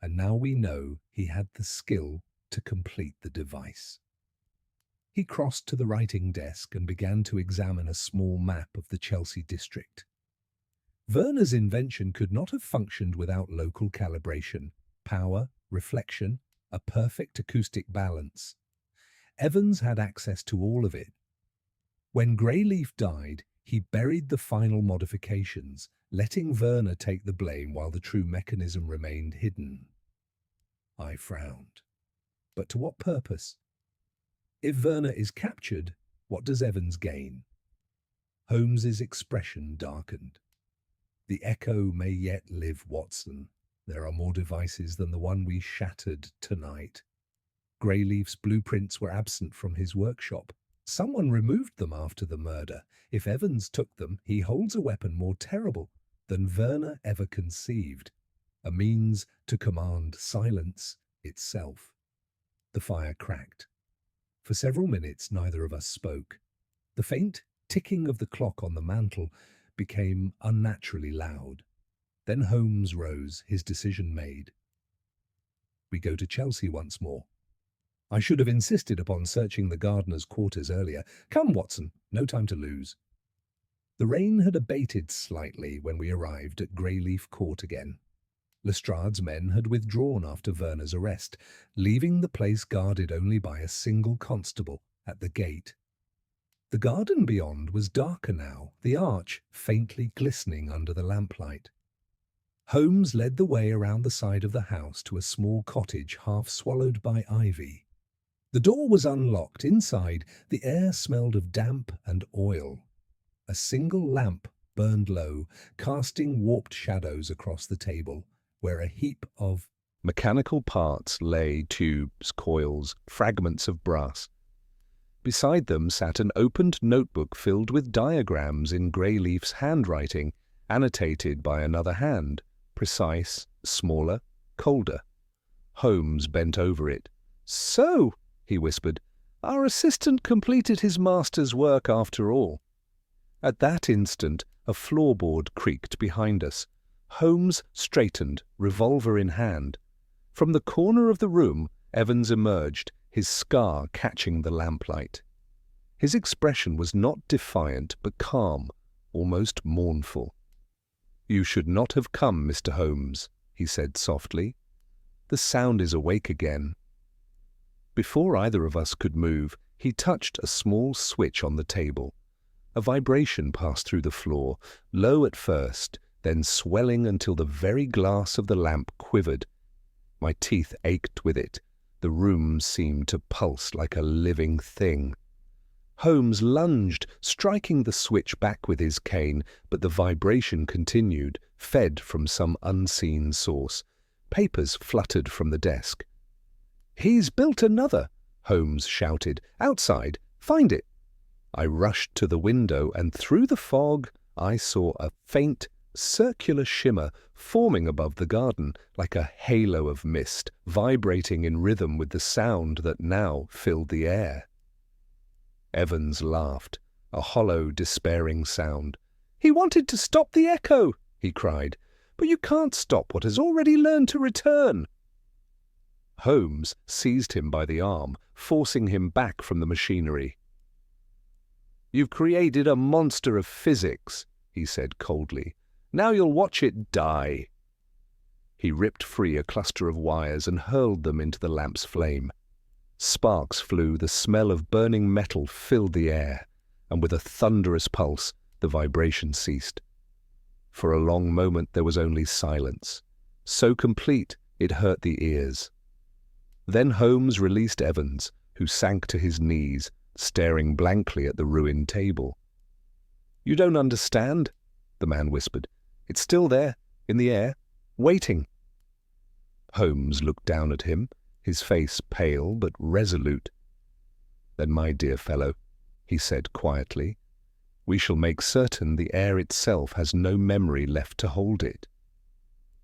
And now we know he had the skill to complete the device." He crossed to the writing desk and began to examine a small map of the Chelsea district. Werner's invention could not have functioned without local calibration, power, reflection, a perfect acoustic balance. Evans had access to all of it. When Greyleaf died, he buried the final modifications, letting Werner take the blame while the true mechanism remained hidden. I frowned. But to what purpose? If Werner is captured, what does Evans gain? Holmes's expression darkened. The echo may yet live, Watson. There are more devices than the one we shattered tonight. Greyleaf's blueprints were absent from his workshop. Someone removed them after the murder. If Evans took them, he holds a weapon more terrible than Werner ever conceived, a means to command silence itself. The fire cracked. For several minutes, neither of us spoke. The faint ticking of the clock on the mantel became unnaturally loud. Then Holmes rose, his decision made. We go to Chelsea once more. I should have insisted upon searching the gardener's quarters earlier. Come, Watson, no time to lose. The rain had abated slightly when we arrived at Greyleaf Court again. Lestrade's men had withdrawn after Werner's arrest, leaving the place guarded only by a single constable at the gate. The garden beyond was darker now, the arch faintly glistening under the lamplight. Holmes led the way around the side of the house to a small cottage half swallowed by ivy. The door was unlocked. Inside, the air smelled of damp and oil. A single lamp burned low, casting warped shadows across the table, where a heap of mechanical parts lay, tubes, coils, fragments of brass. Beside them sat an opened notebook filled with diagrams in Greyleaf's handwriting, annotated by another hand, precise, smaller, colder. Holmes bent over it. "So," he whispered, "our assistant completed his master's work after all." At that instant, a floorboard creaked behind us. Holmes straightened, revolver in hand. From the corner of the room, Evans emerged, his scar catching the lamplight. His expression was not defiant, but calm, almost mournful. "You should not have come, Mr. Holmes," he said softly. "The sound is awake again." Before either of us could move, he touched a small switch on the table. A vibration passed through the floor, low at first, then swelling until the very glass of the lamp quivered. My teeth ached with it. The room seemed to pulse like a living thing. Holmes lunged, striking the switch back with his cane, but the vibration continued, fed from some unseen source. Papers fluttered from the desk. "He's built another!" Holmes shouted. "Outside! Find it!" I rushed to the window, and through the fog I saw a faint, circular shimmer forming above the garden, like a halo of mist, vibrating in rhythm with the sound that now filled the air. Evans laughed, a hollow, despairing sound. "He wanted to stop the echo," he cried. "But you can't stop what has already learned to return." Holmes seized him by the arm, forcing him back from the machinery. "You've created a monster of physics," he said coldly. "Now you'll watch it die." He ripped free a cluster of wires and hurled them into the lamp's flame. Sparks flew, the smell of burning metal filled the air, and with a thunderous pulse, the vibration ceased. For a long moment there was only silence, so complete it hurt the ears. Then Holmes released Evans, who sank to his knees, staring blankly at the ruined table. "You don't understand," the man whispered. "It's still there, in the air, waiting." Holmes looked down at him, his face pale but resolute. "Then, my dear fellow," he said quietly, "we shall make certain the air itself has no memory left to hold it."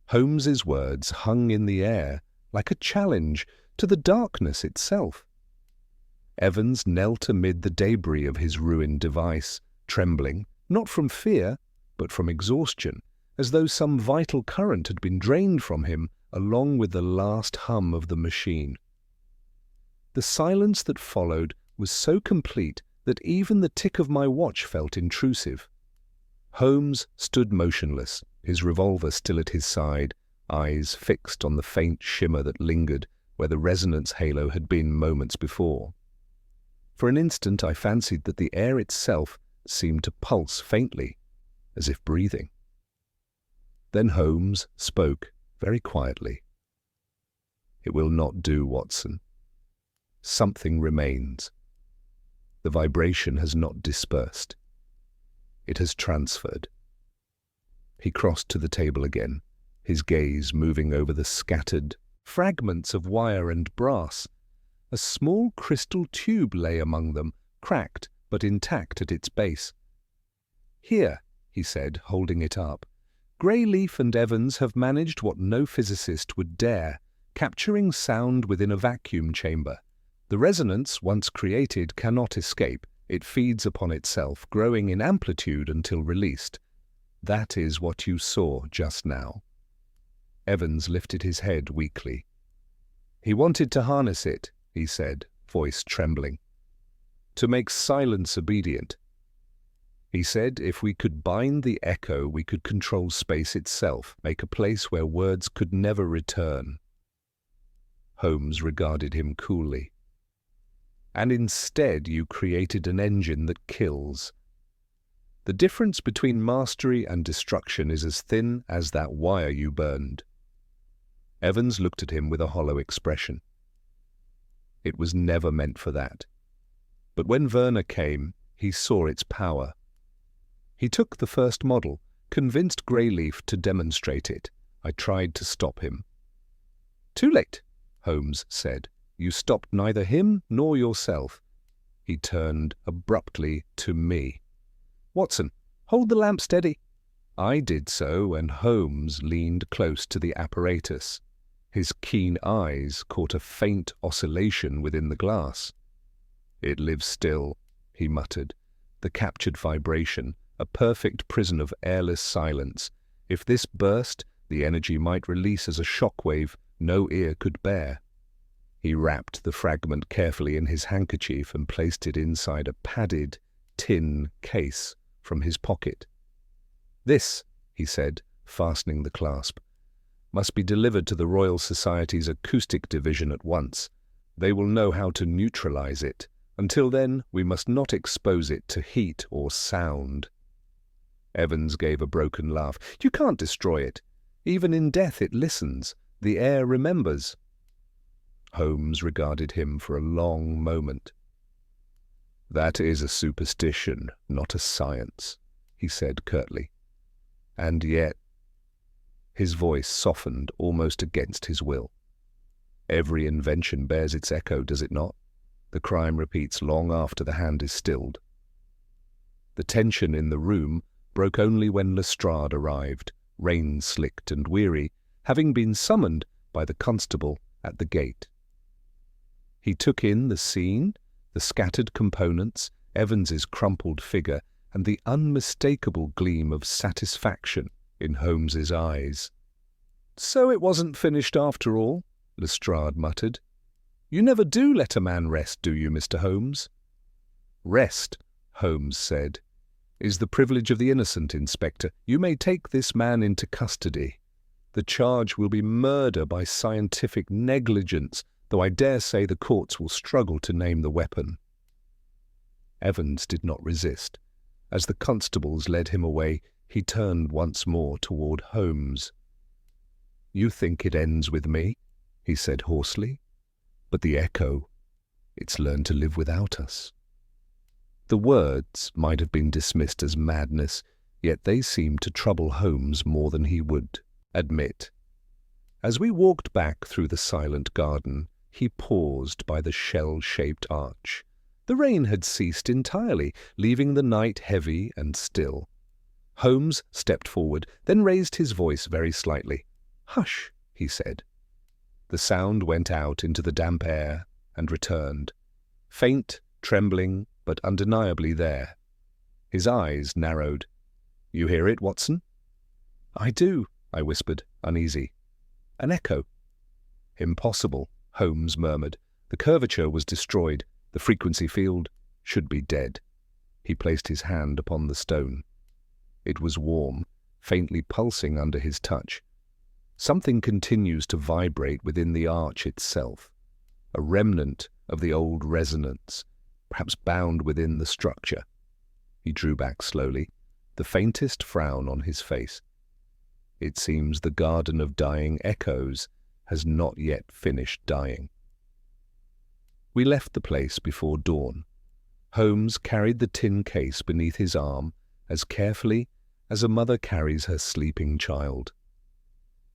Holmes's words hung in the air like a challenge to the darkness itself. Evans knelt amid the debris of his ruined device, trembling, not from fear, but from exhaustion, as though some vital current had been drained from him along with the last hum of the machine. The silence that followed was so complete that even the tick of my watch felt intrusive. Holmes stood motionless, his revolver still at his side, eyes fixed on the faint shimmer that lingered where the resonance halo had been moments before. For an instant I fancied that the air itself seemed to pulse faintly, as if breathing. Then Holmes spoke very quietly. "It will not do, Watson. Something remains. The vibration has not dispersed. It has transferred. He crossed to the table again, his gaze moving over the scattered fragments of wire and brass. A small crystal tube lay among them, cracked but intact at its base. "Here," he said, holding it up. "Greyleaf and Evans have managed what no physicist would dare, capturing sound within a vacuum chamber. The resonance, once created, cannot escape. It feeds upon itself, growing in amplitude until released. That is what you saw just now." Evans lifted his head weakly. "He wanted to harness it," he said, voice trembling. "To make silence obedient. He said if we could bind the echo, we could control space itself, make a place where words could never return." Holmes regarded him coolly. "And instead you created an engine that kills. The difference between mastery and destruction is as thin as that wire you burned." Evans looked at him with a hollow expression. "It was never meant for that. But when Werner came, he saw its power. He took the first model, convinced Greyleaf to demonstrate it. I tried to stop him." "Too late," Holmes said. "You stopped neither him nor yourself." He turned abruptly to me. "Watson, hold the lamp steady." I did so, and Holmes leaned close to the apparatus. His keen eyes caught a faint oscillation within the glass. "It lives still," he muttered. "The captured vibration, a perfect prison of airless silence. If this burst, the energy might release as a shockwave no ear could bear." He wrapped the fragment carefully in his handkerchief and placed it inside a padded tin case from his pocket. "This," he said, fastening the clasp, "must be delivered to the Royal Society's acoustic division at once. They will know how to neutralize it. Until then, we must not expose it to heat or sound." Evans gave a broken laugh. "You can't destroy it. Even in death it listens. The air remembers." Holmes regarded him for a long moment. "That is a superstition, not a science," he said curtly. "And yet—" His voice softened almost against his will. "Every invention bears its echo, does it not? The crime repeats long after the hand is stilled." The tension in the room broke only when Lestrade arrived, rain-slicked and weary, having been summoned by the constable at the gate. He took in the scene, the scattered components, Evans's crumpled figure, and the unmistakable gleam of satisfaction in Holmes's eyes. "So it wasn't finished after all," Lestrade muttered. "You never do let a man rest, do you, Mr. Holmes?" "Rest," Holmes said, "is the privilege of the innocent, Inspector. You may take this man into custody. The charge will be murder by scientific negligence, though I dare say the courts will struggle to name the weapon." Evans did not resist. As the constables led him away, he turned once more toward Holmes. "You think it ends with me?" he said hoarsely. "But the echo, it's learned to live without us." The words might have been dismissed as madness, yet they seemed to trouble Holmes more than he would admit. As we walked back through the silent garden, he paused by the shell-shaped arch. The rain had ceased entirely, leaving the night heavy and still. Holmes stepped forward, then raised his voice very slightly. "Hush," he said. The sound went out into the damp air and returned, faint, trembling, but undeniably there. His eyes narrowed. "You hear it, Watson?" "I do," I whispered, uneasy. "An echo." "Impossible," Holmes murmured. "The curvature was destroyed. The frequency field should be dead." He placed his hand upon the stone. It was warm, faintly pulsing under his touch. Something continues to vibrate within the arch itself, a remnant of the old resonance, perhaps bound within the structure. He drew back slowly, the faintest frown on his face. It seems the garden of dying echoes has not yet finished dying. We left the place before dawn. Holmes carried the tin case beneath his arm as carefully as a mother carries her sleeping child.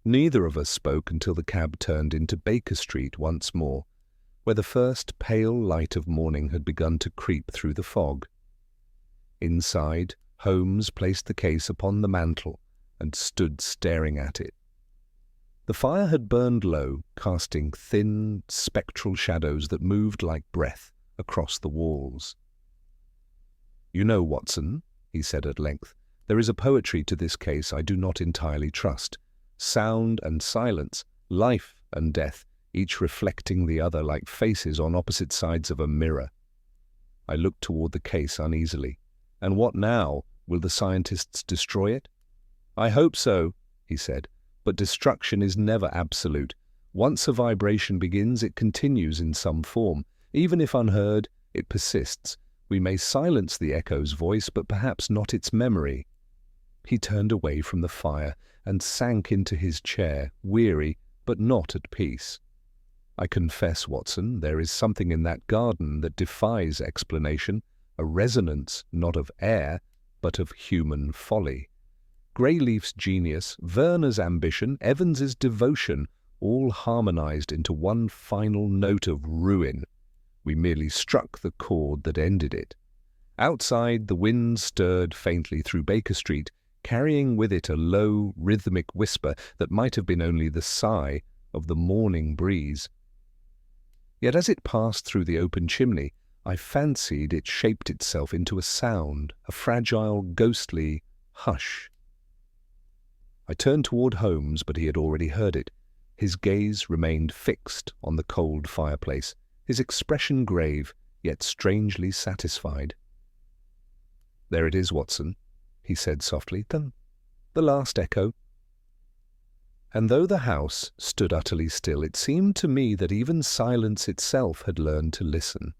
Neither of us spoke until the cab turned into Baker Street once more, where the first pale light of morning had begun to creep through the fog. Inside, Holmes placed the case upon the mantel and stood staring at it. The fire had burned low, casting thin, spectral shadows that moved like breath across the walls. "You know, Watson," he said at length, "there is a poetry to this case I do not entirely trust. Sound and silence, life and death, each reflecting the other like faces on opposite sides of a mirror." I looked toward the case uneasily. "And what now? Will the scientists destroy it?" "I hope so," he said, "but destruction is never absolute. Once a vibration begins, it continues in some form. Even if unheard, it persists. We may silence the echo's voice, but perhaps not its memory." He turned away from the fire and sank into his chair, weary but not at peace. "I confess, Watson, there is something in that garden that defies explanation, a resonance not of air, but of human folly. Greyleaf's genius, Werner's ambition, Evans's devotion, all harmonized into one final note of ruin. We merely struck the chord that ended it." Outside, the wind stirred faintly through Baker Street, carrying with it a low, rhythmic whisper that might have been only the sigh of the morning breeze. Yet as it passed through the open chimney, I fancied it shaped itself into a sound, a fragile, ghostly hush. I turned toward Holmes, but he had already heard it. His gaze remained fixed on the cold fireplace, his expression grave, yet strangely satisfied. "There it is, Watson," he said softly. The last echo." And though the house stood utterly still, it seemed to me that even silence itself had learned to listen.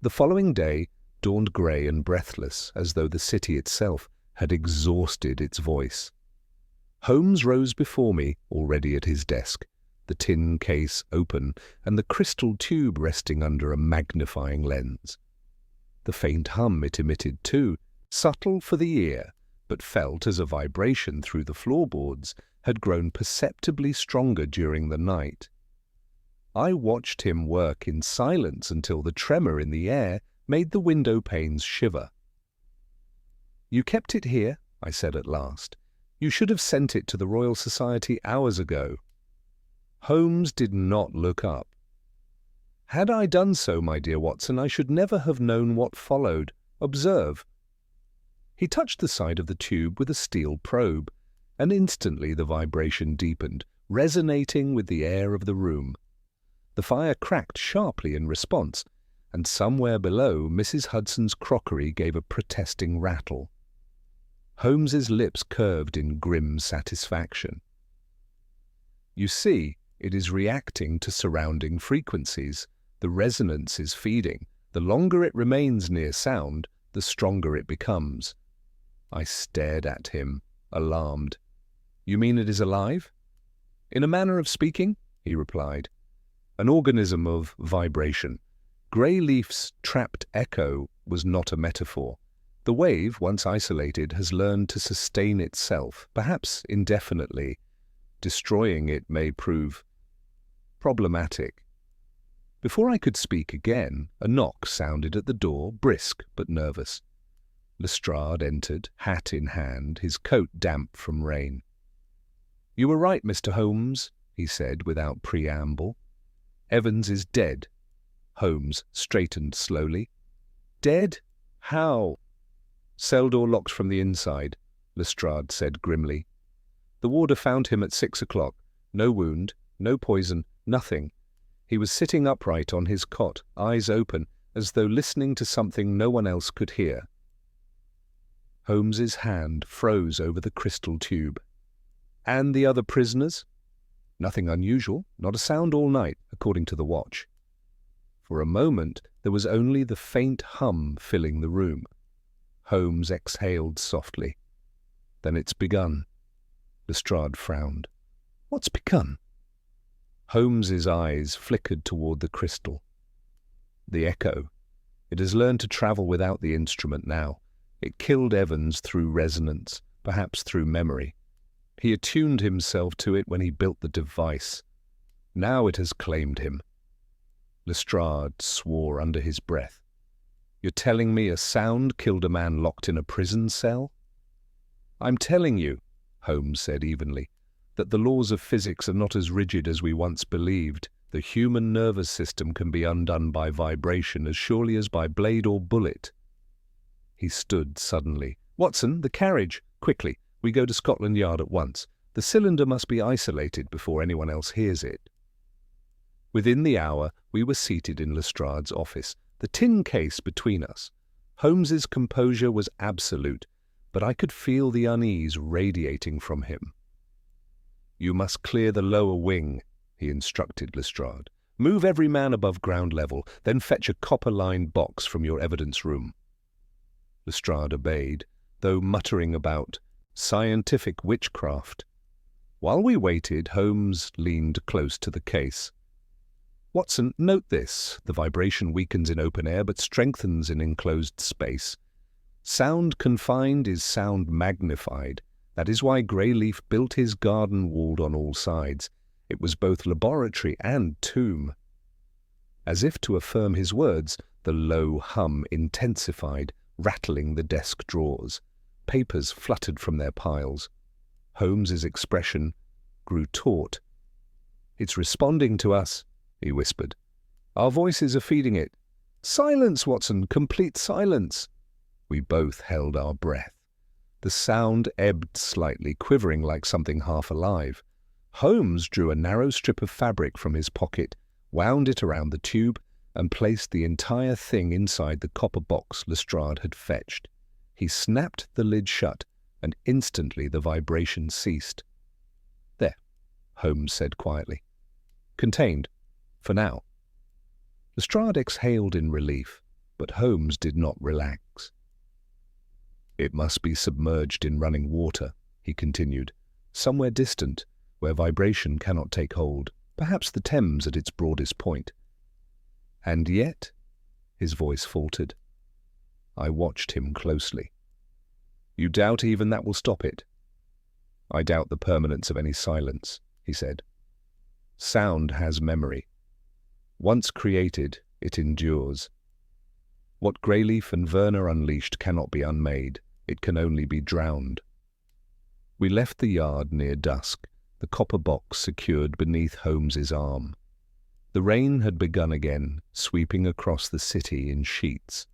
The following day dawned grey and breathless, as though the city itself had exhausted its voice. Holmes rose before me, already at his desk, the tin case open and the crystal tube resting under a magnifying lens. The faint hum it emitted, too, subtle for the ear, but felt as a vibration through the floorboards, had grown perceptibly stronger during the night. I watched him work in silence until the tremor in the air made the window panes shiver. "You kept it here," I said at last. "You should have sent it to the Royal Society hours ago." Holmes did not look up. "Had I done so, my dear Watson, I should never have known what followed. Observe." He touched the side of the tube with a steel probe, and instantly the vibration deepened, resonating with the air of the room. The fire cracked sharply in response, and somewhere below Mrs. Hudson's crockery gave a protesting rattle. Holmes's lips curved in grim satisfaction. "You see, it is reacting to surrounding frequencies. The resonance is feeding. The longer it remains near sound, the stronger it becomes." I stared at him, alarmed. "You mean it is alive?" "In a manner of speaking," he replied. "An organism of vibration. Greyleaf's trapped echo was not a metaphor. The wave, once isolated, has learned to sustain itself, perhaps indefinitely. Destroying it may prove problematic." Before I could speak again, a knock sounded at the door, brisk but nervous. Lestrade entered, hat in hand, his coat damp from rain. "You were right, Mr. Holmes," he said without preamble. "Evans is dead." Holmes straightened slowly. "Dead? How?" "Cell door locked from the inside," Lestrade said grimly. "The warder found him at 6 o'clock. No wound, no poison, nothing. He was sitting upright on his cot, eyes open, as though listening to something no one else could hear." Holmes's hand froze over the crystal tube. "And the other prisoners?" "Nothing unusual, not a sound all night, according to the watch." For a moment there was only the faint hum filling the room. Holmes exhaled softly. "Then it's begun." Lestrade frowned. "What's begun?" Holmes's eyes flickered toward the crystal. "The echo. It has learned to travel without the instrument now. It killed Evans through resonance, perhaps through memory. He attuned himself to it when he built the device. Now it has claimed him. Lestrade swore under his breath. You're telling me a sound killed a man locked in a prison cell? I'm telling you, Holmes said evenly, that the laws of physics are not as rigid as we once believed. The human nervous system can be undone by vibration as surely as by blade or bullet. He stood suddenly. Watson, the carriage! Quickly, we go to Scotland Yard at once. The cylinder must be isolated before anyone else hears it. Within the hour, we were seated in Lestrade's office, the tin case between us. Holmes's composure was absolute, but I could feel the unease radiating from him. You must clear the lower wing, he instructed Lestrade. Move every man above ground level, then fetch a copper-lined box from your evidence room. Lestrade obeyed, though muttering about scientific witchcraft. While we waited, Holmes leaned close to the case. Watson, note this. The vibration weakens in open air but strengthens in enclosed space. Sound confined is sound magnified. That is why Greyleaf built his garden walled on all sides. It was both laboratory and tomb. As if to affirm his words, the low hum intensified, rattling the desk drawers. Papers fluttered from their piles. Holmes's expression grew taut. It's responding to us, he whispered. Our voices are feeding it. Silence, Watson, complete silence. We both held our breath. The sound ebbed slightly, quivering like something half alive. Holmes drew a narrow strip of fabric from his pocket, wound it around the tube, and placed the entire thing inside the copper box Lestrade had fetched. He snapped the lid shut, and instantly the vibration ceased. There, Holmes said quietly. Contained, for now. Lestrade exhaled in relief, but Holmes did not relax. It must be submerged in running water, he continued, somewhere distant, where vibration cannot take hold, perhaps the Thames at its broadest point. And yet, his voice faltered. I watched him closely. You doubt even that will stop it? I doubt the permanence of any silence, he said. Sound has memory. Once created, it endures. What Greyleaf and Werner unleashed cannot be unmade. It can only be drowned. We left the yard near dusk, the copper box secured beneath Holmes's arm. The rain had begun again, sweeping across the city in sheets.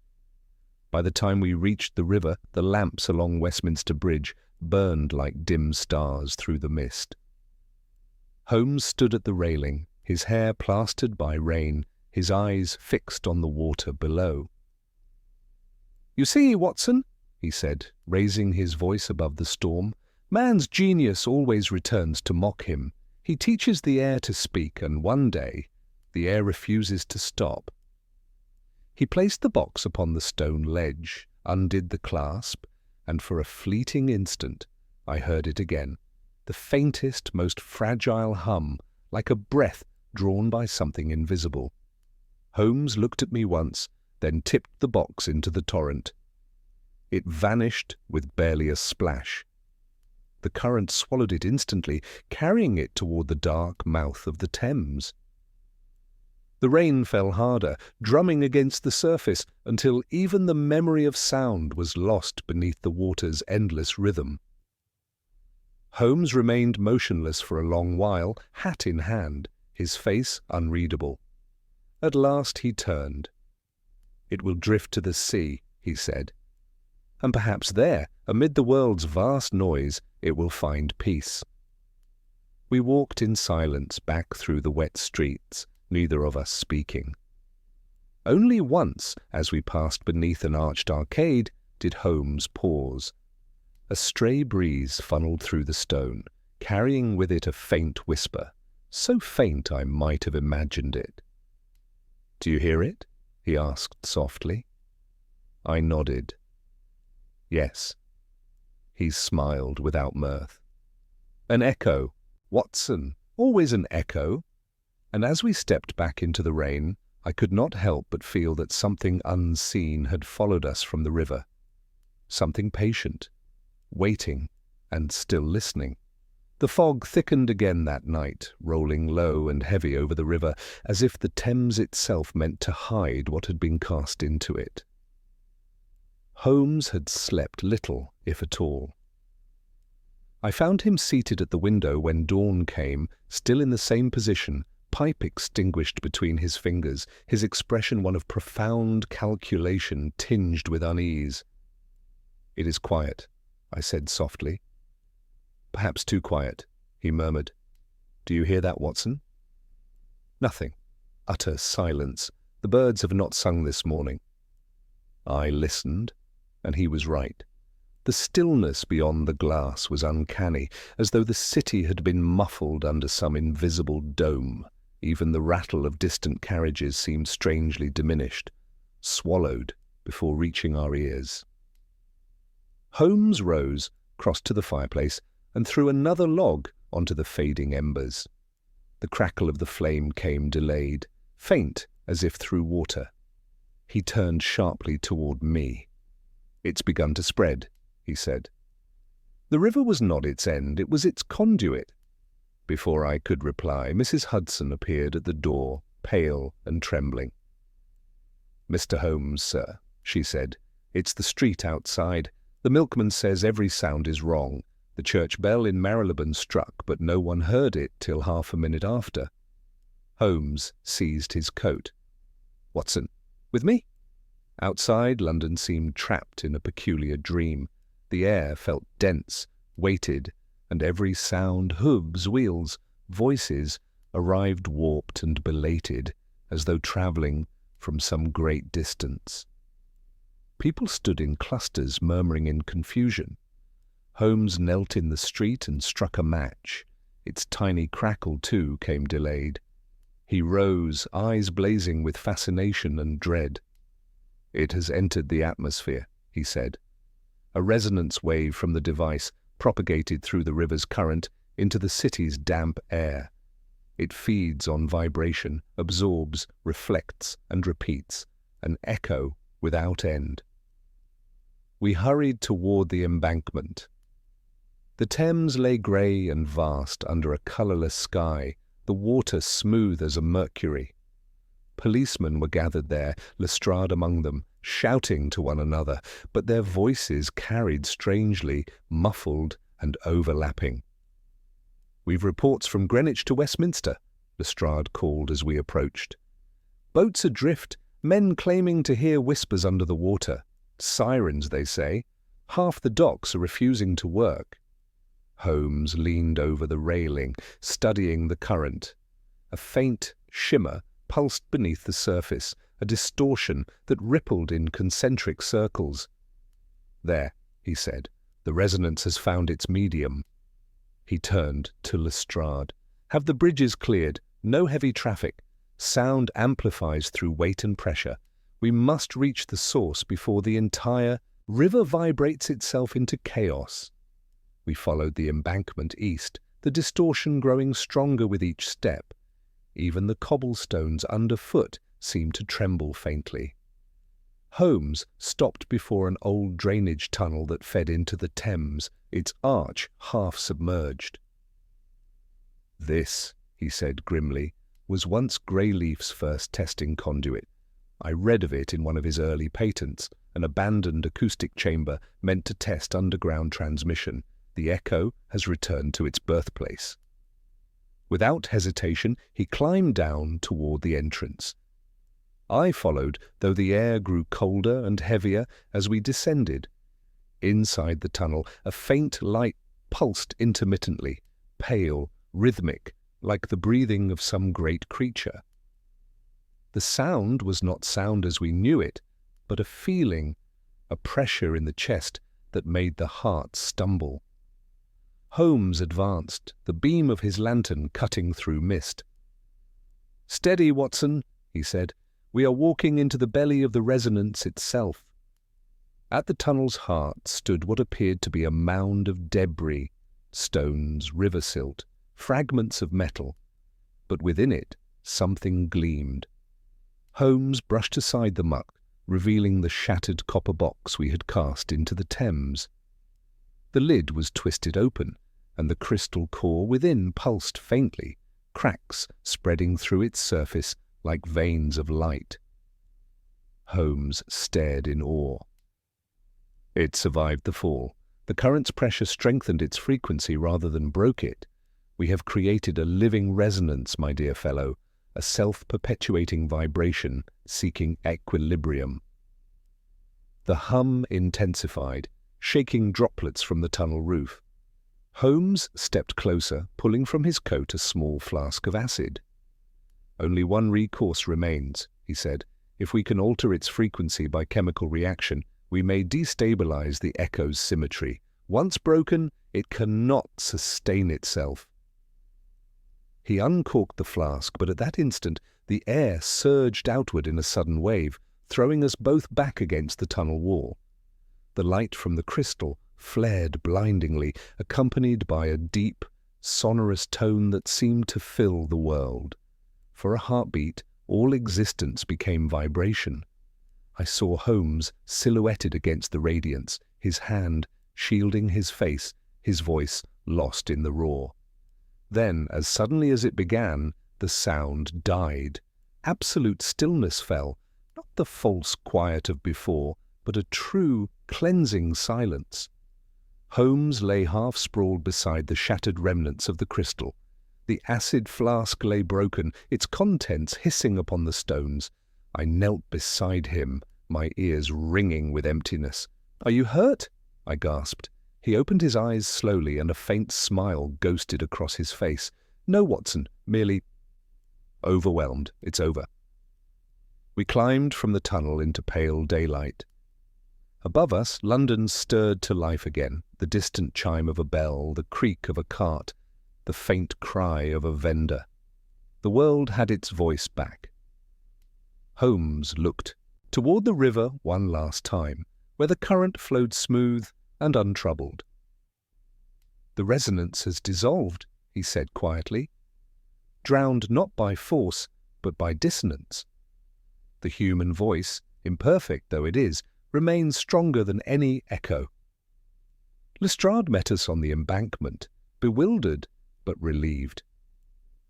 By the time we reached the river, the lamps along Westminster Bridge burned like dim stars through the mist. Holmes stood at the railing, his hair plastered by rain, his eyes fixed on the water below. You see, Watson, he said, raising his voice above the storm, man's genius always returns to mock him. He teaches the air to speak, and one day the air refuses to stop. He placed the box upon the stone ledge, undid the clasp, and for a fleeting instant I heard it again, the faintest, most fragile hum, like a breath drawn by something invisible. Holmes looked at me once, then tipped the box into the torrent. It vanished with barely a splash. The current swallowed it instantly, carrying it toward the dark mouth of the Thames. The rain fell harder, drumming against the surface, until even the memory of sound was lost beneath the water's endless rhythm. Holmes remained motionless for a long while, hat in hand, his face unreadable. At last he turned. It will drift to the sea, he said. And perhaps there, amid the world's vast noise, it will find peace. We walked in silence back through the wet streets, neither of us speaking. Only once, as we passed beneath an arched arcade, did Holmes pause. A stray breeze funneled through the stone, carrying with it a faint whisper, so faint I might have imagined it. "Do you hear it?" he asked softly. I nodded. Yes. He smiled without mirth. An echo. Watson, always an echo. And as we stepped back into the rain, I could not help but feel that something unseen had followed us from the river. something patient, waiting and still listening. The fog thickened again that night, rolling low and heavy over the river, as if the Thames itself meant to hide what had been cast into it. Holmes had slept little, if at all. I found him seated at the window when dawn came, still in the same position, pipe extinguished between his fingers, his expression one of profound calculation tinged with unease. "It is quiet," I said softly. "Perhaps too quiet," he murmured. "Do you hear that, Watson?" "Nothing. Utter silence. The birds have not sung this morning." I listened, and he was right. The stillness beyond the glass was uncanny, as though the city had been muffled under some invisible dome. Even the rattle of distant carriages seemed strangely diminished, swallowed before reaching our ears. Holmes rose, crossed to the fireplace, and threw another log onto the fading embers. The crackle of the flame came delayed, faint as if through water. He turned sharply toward me. "It's begun to spread," he said. The river was not its end, it was its conduit. Before I could reply, Mrs. Hudson appeared at the door, pale and trembling. "Mr. Holmes, sir," she said, "it's the street outside. The milkman says every sound is wrong. The church bell in Marylebone struck, but no one heard it till half a minute after." Holmes seized his coat. "Watson, with me?" Outside, London seemed trapped in a peculiar dream. The air felt dense, weighted, and every sound, hooves, wheels, voices, arrived warped and belated, as though travelling from some great distance. People stood in clusters, murmuring in confusion. Holmes knelt in the street and struck a match. Its tiny crackle, too, came delayed. He rose, eyes blazing with fascination and dread. "It has entered the atmosphere," he said. A resonance wave from the device propagated through the river's current into the city's damp air. It feeds on vibration, absorbs, reflects, and repeats, an echo without end. We hurried toward the embankment. The Thames lay grey and vast under a colourless sky, the water smooth as a mercury. Policemen were gathered there, Lestrade among them, shouting to one another, but their voices carried strangely, muffled and overlapping. "We've reports from Greenwich to Westminster," Lestrade called as we approached. "Boats adrift, men claiming to hear whispers under the water. Sirens, they say. Half the docks are refusing to work." Holmes leaned over the railing, studying the current. A faint shimmer pulsed beneath the surface, a distortion that rippled in concentric circles. "There," he said, "the resonance has found its medium." He turned to Lestrade. "Have the bridges cleared? No heavy traffic. Sound amplifies through weight and pressure. We must reach the source before the entire river vibrates itself into chaos." We followed the embankment east, the distortion growing stronger with each step. Even the cobblestones underfoot seemed to tremble faintly. Holmes stopped before an old drainage tunnel that fed into the Thames, its arch half submerged. "This," he said grimly, "was once Greyleaf's first testing conduit. I read of it in one of his early patents, an abandoned acoustic chamber meant to test underground transmission. The echo has returned to its birthplace." Without hesitation, he climbed down toward the entrance. I followed, though the air grew colder and heavier as we descended. Inside the tunnel, a faint light pulsed intermittently, pale, rhythmic, like the breathing of some great creature. The sound was not sound as we knew it, but a feeling, a pressure in the chest that made the heart stumble. Holmes advanced, the beam of his lantern cutting through mist. "Steady, Watson," he said. "We are walking into the belly of the resonance itself." At the tunnel's heart stood what appeared to be a mound of debris, stones, river silt, fragments of metal. But within it, something gleamed. Holmes brushed aside the muck, revealing the shattered copper box we had cast into the Thames. The lid was twisted open, and the crystal core within pulsed faintly, cracks spreading through its surface like veins of light. Holmes stared in awe. It survived the fall. The current's pressure strengthened its frequency rather than broke it. We have created a living resonance, my dear fellow, a self-perpetuating vibration seeking equilibrium. The hum intensified, shaking droplets from the tunnel roof. Holmes stepped closer, pulling from his coat a small flask of acid. "Only one recourse remains," he said. "If we can alter its frequency by chemical reaction, we may destabilize the echo's symmetry. Once broken, it cannot sustain itself." He uncorked the flask, but at that instant the air surged outward in a sudden wave, throwing us both back against the tunnel wall. The light from the crystal flared blindingly, accompanied by a deep, sonorous tone that seemed to fill the world. For a heartbeat, all existence became vibration. I saw Holmes silhouetted against the radiance, his hand shielding his face, his voice lost in the roar. Then, as suddenly as it began, the sound died. Absolute stillness fell, not the false quiet of before, but a true, cleansing silence. Holmes lay half-sprawled beside the shattered remnants of the crystal. The acid flask lay broken, its contents hissing upon the stones. I knelt beside him, my ears ringing with emptiness. "Are you hurt?" I gasped. He opened his eyes slowly, and a faint smile ghosted across his face. "No, Watson, merely overwhelmed. It's over." We climbed from the tunnel into pale daylight. Above us, London stirred to life again, the distant chime of a bell, the creak of a cart, the faint cry of a vendor. The world had its voice back. Holmes looked toward the river one last time, where the current flowed smooth and untroubled. "The resonance has dissolved," he said quietly, "drowned not by force, but by dissonance. The human voice, imperfect though it is, remains stronger than any echo." Lestrade met us on the embankment, bewildered but relieved.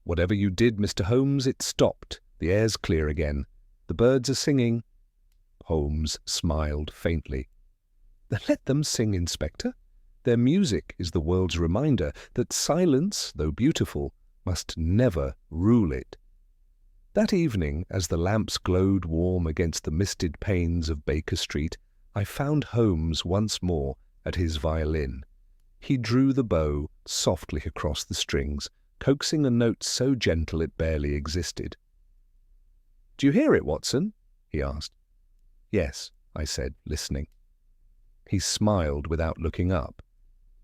"Whatever you did, Mr. Holmes, it stopped. The air's clear again. The birds are singing." Holmes smiled faintly. "Then let them sing, Inspector. Their music is the world's reminder that silence, though beautiful, must never rule it." That evening, as the lamps glowed warm against the misted panes of Baker Street, I found Holmes once more at his violin. He drew the bow softly across the strings, coaxing a note so gentle it barely existed. "Do you hear it, Watson?" he asked. "Yes," I said, listening. He smiled without looking up.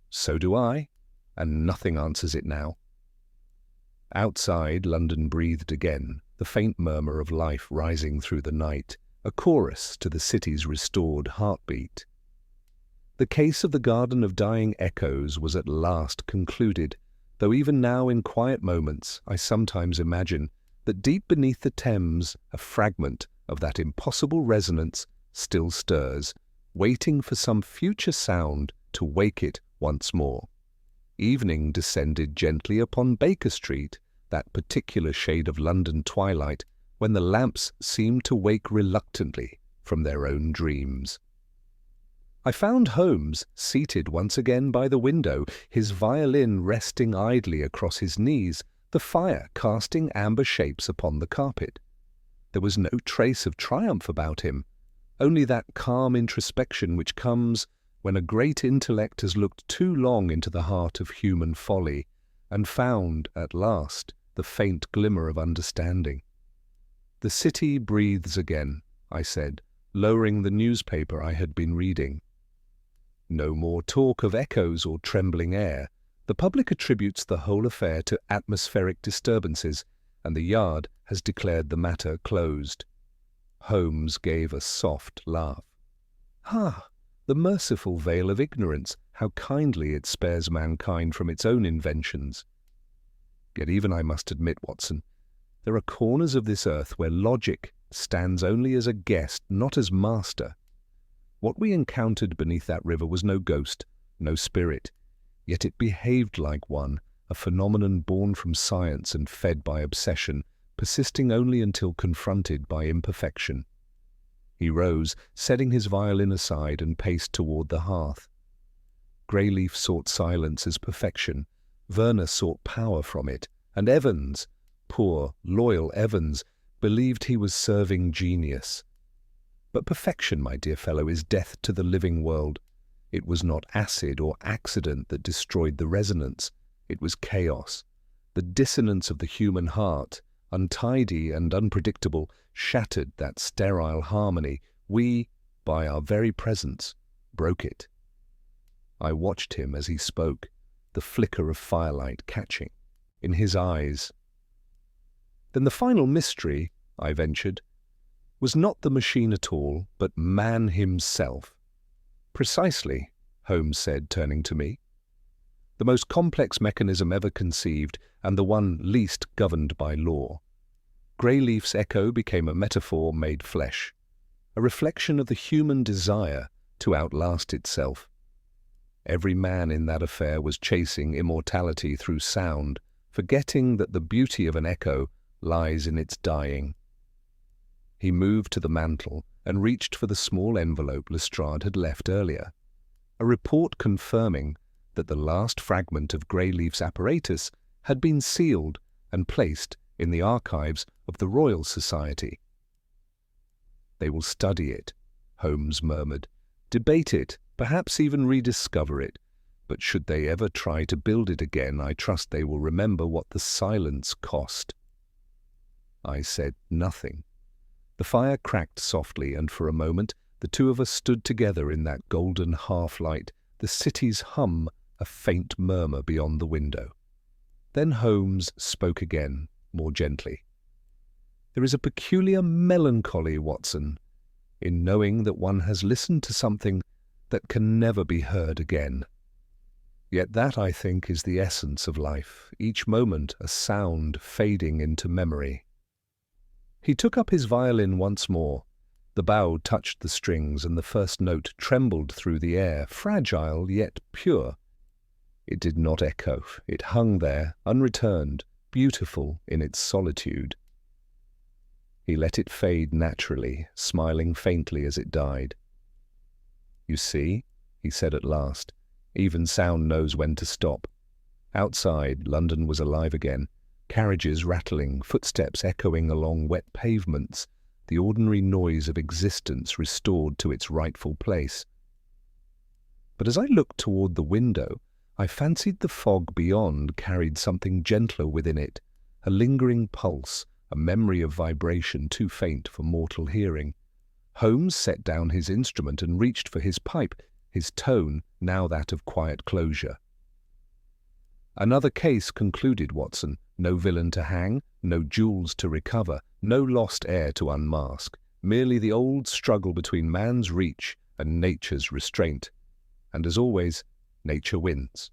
"So do I, and nothing answers it now." Outside, London breathed again, the faint murmur of life rising through the night, a chorus to the city's restored heartbeat. The case of the Garden of Dying Echoes was at last concluded, though even now in quiet moments I sometimes imagine that deep beneath the Thames a fragment of that impossible resonance still stirs, waiting for some future sound to wake it once more. Evening descended gently upon Baker Street, that particular shade of London twilight when the lamps seemed to wake reluctantly from their own dreams. I found Holmes seated once again by the window, his violin resting idly across his knees, the fire casting amber shapes upon the carpet. There was no trace of triumph about him, only that calm introspection which comes when a great intellect has looked too long into the heart of human folly and found, at last, the faint glimmer of understanding. "The city breathes again," I said, lowering the newspaper I had been reading. No more talk of echoes or trembling air. The public attributes the whole affair to atmospheric disturbances, and the Yard has declared the matter closed. Holmes gave a soft laugh. "Ah, the merciful veil of ignorance, how kindly it spares mankind from its own inventions. Yet even I must admit, Watson, there are corners of this earth where logic stands only as a guest, not as master. What we encountered beneath that river was no ghost, no spirit, yet it behaved like one, a phenomenon born from science and fed by obsession, persisting only until confronted by imperfection. He rose, setting his violin aside, and paced toward the hearth. Greyleaf sought silence as perfection, Werner sought power from it, and Evans, poor, loyal Evans, believed he was serving genius. But perfection, my dear fellow, is death to the living world. It was not acid or accident that destroyed the resonance. It was chaos. The dissonance of the human heart, untidy and unpredictable, shattered that sterile harmony. We, by our very presence, broke it. I watched him as he spoke, the flicker of firelight catching in his eyes. Then the final mystery, I ventured, was not the machine at all, but man himself. Precisely, Holmes said, turning to me. The most complex mechanism ever conceived, and the one least governed by law. Greyleaf's echo became a metaphor made flesh, a reflection of the human desire to outlast itself. Every man in that affair was chasing immortality through sound, forgetting that the beauty of an echo lies in its dying. He moved to the mantel and reached for the small envelope Lestrade had left earlier, a report confirming that the last fragment of Greyleaf's apparatus had been sealed and placed in the archives of the Royal Society. "They will study it," Holmes murmured, "debate it, perhaps even rediscover it. But should they ever try to build it again, I trust they will remember what the silence cost." I said nothing. The fire cracked softly, and for a moment the two of us stood together in that golden half-light, the city's hum a faint murmur beyond the window. Then Holmes spoke again, more gently. "There is a peculiar melancholy, Watson, in knowing that one has listened to something that can never be heard again. Yet that, I think, is the essence of life, each moment a sound fading into memory." He took up his violin once more. The bow touched the strings, and the first note trembled through the air, fragile yet pure. It did not echo. It hung there, unreturned, beautiful in its solitude. He let it fade naturally, smiling faintly as it died. "You see," he said at last, "even sound knows when to stop." Outside, London was alive again. Carriages rattling, footsteps echoing along wet pavements, the ordinary noise of existence restored to its rightful place. But as I looked toward the window, I fancied the fog beyond carried something gentler within it, a lingering pulse, a memory of vibration too faint for mortal hearing. Holmes set down his instrument and reached for his pipe, his tone now that of quiet closure. "Another case concluded, Watson. No villain to hang, no jewels to recover, no lost heir to unmask, merely the old struggle between man's reach and nature's restraint. And as always, nature wins."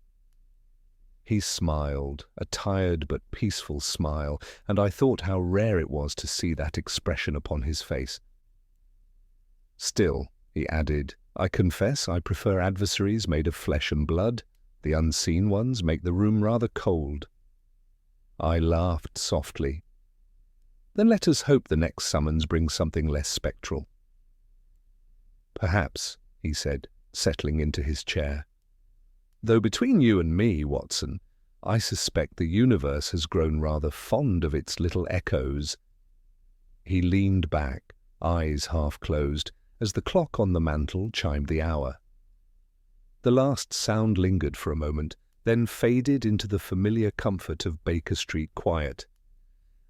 He smiled, a tired but peaceful smile, and I thought how rare it was to see that expression upon his face. "Still," he added, "I confess I prefer adversaries made of flesh and blood. The unseen ones make the room rather cold." I laughed softly. "Then let us hope the next summons brings something less spectral." "Perhaps," he said, settling into his chair. "Though between you and me, Watson, I suspect the universe has grown rather fond of its little echoes." He leaned back, eyes half closed, as the clock on the mantel chimed the hour. The last sound lingered for a moment, then faded into the familiar comfort of Baker Street quiet.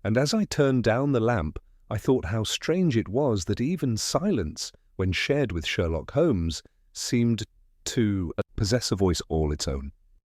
And as I turned down the lamp, I thought how strange it was that even silence, when shared with Sherlock Holmes, seemed to possess a voice all its own.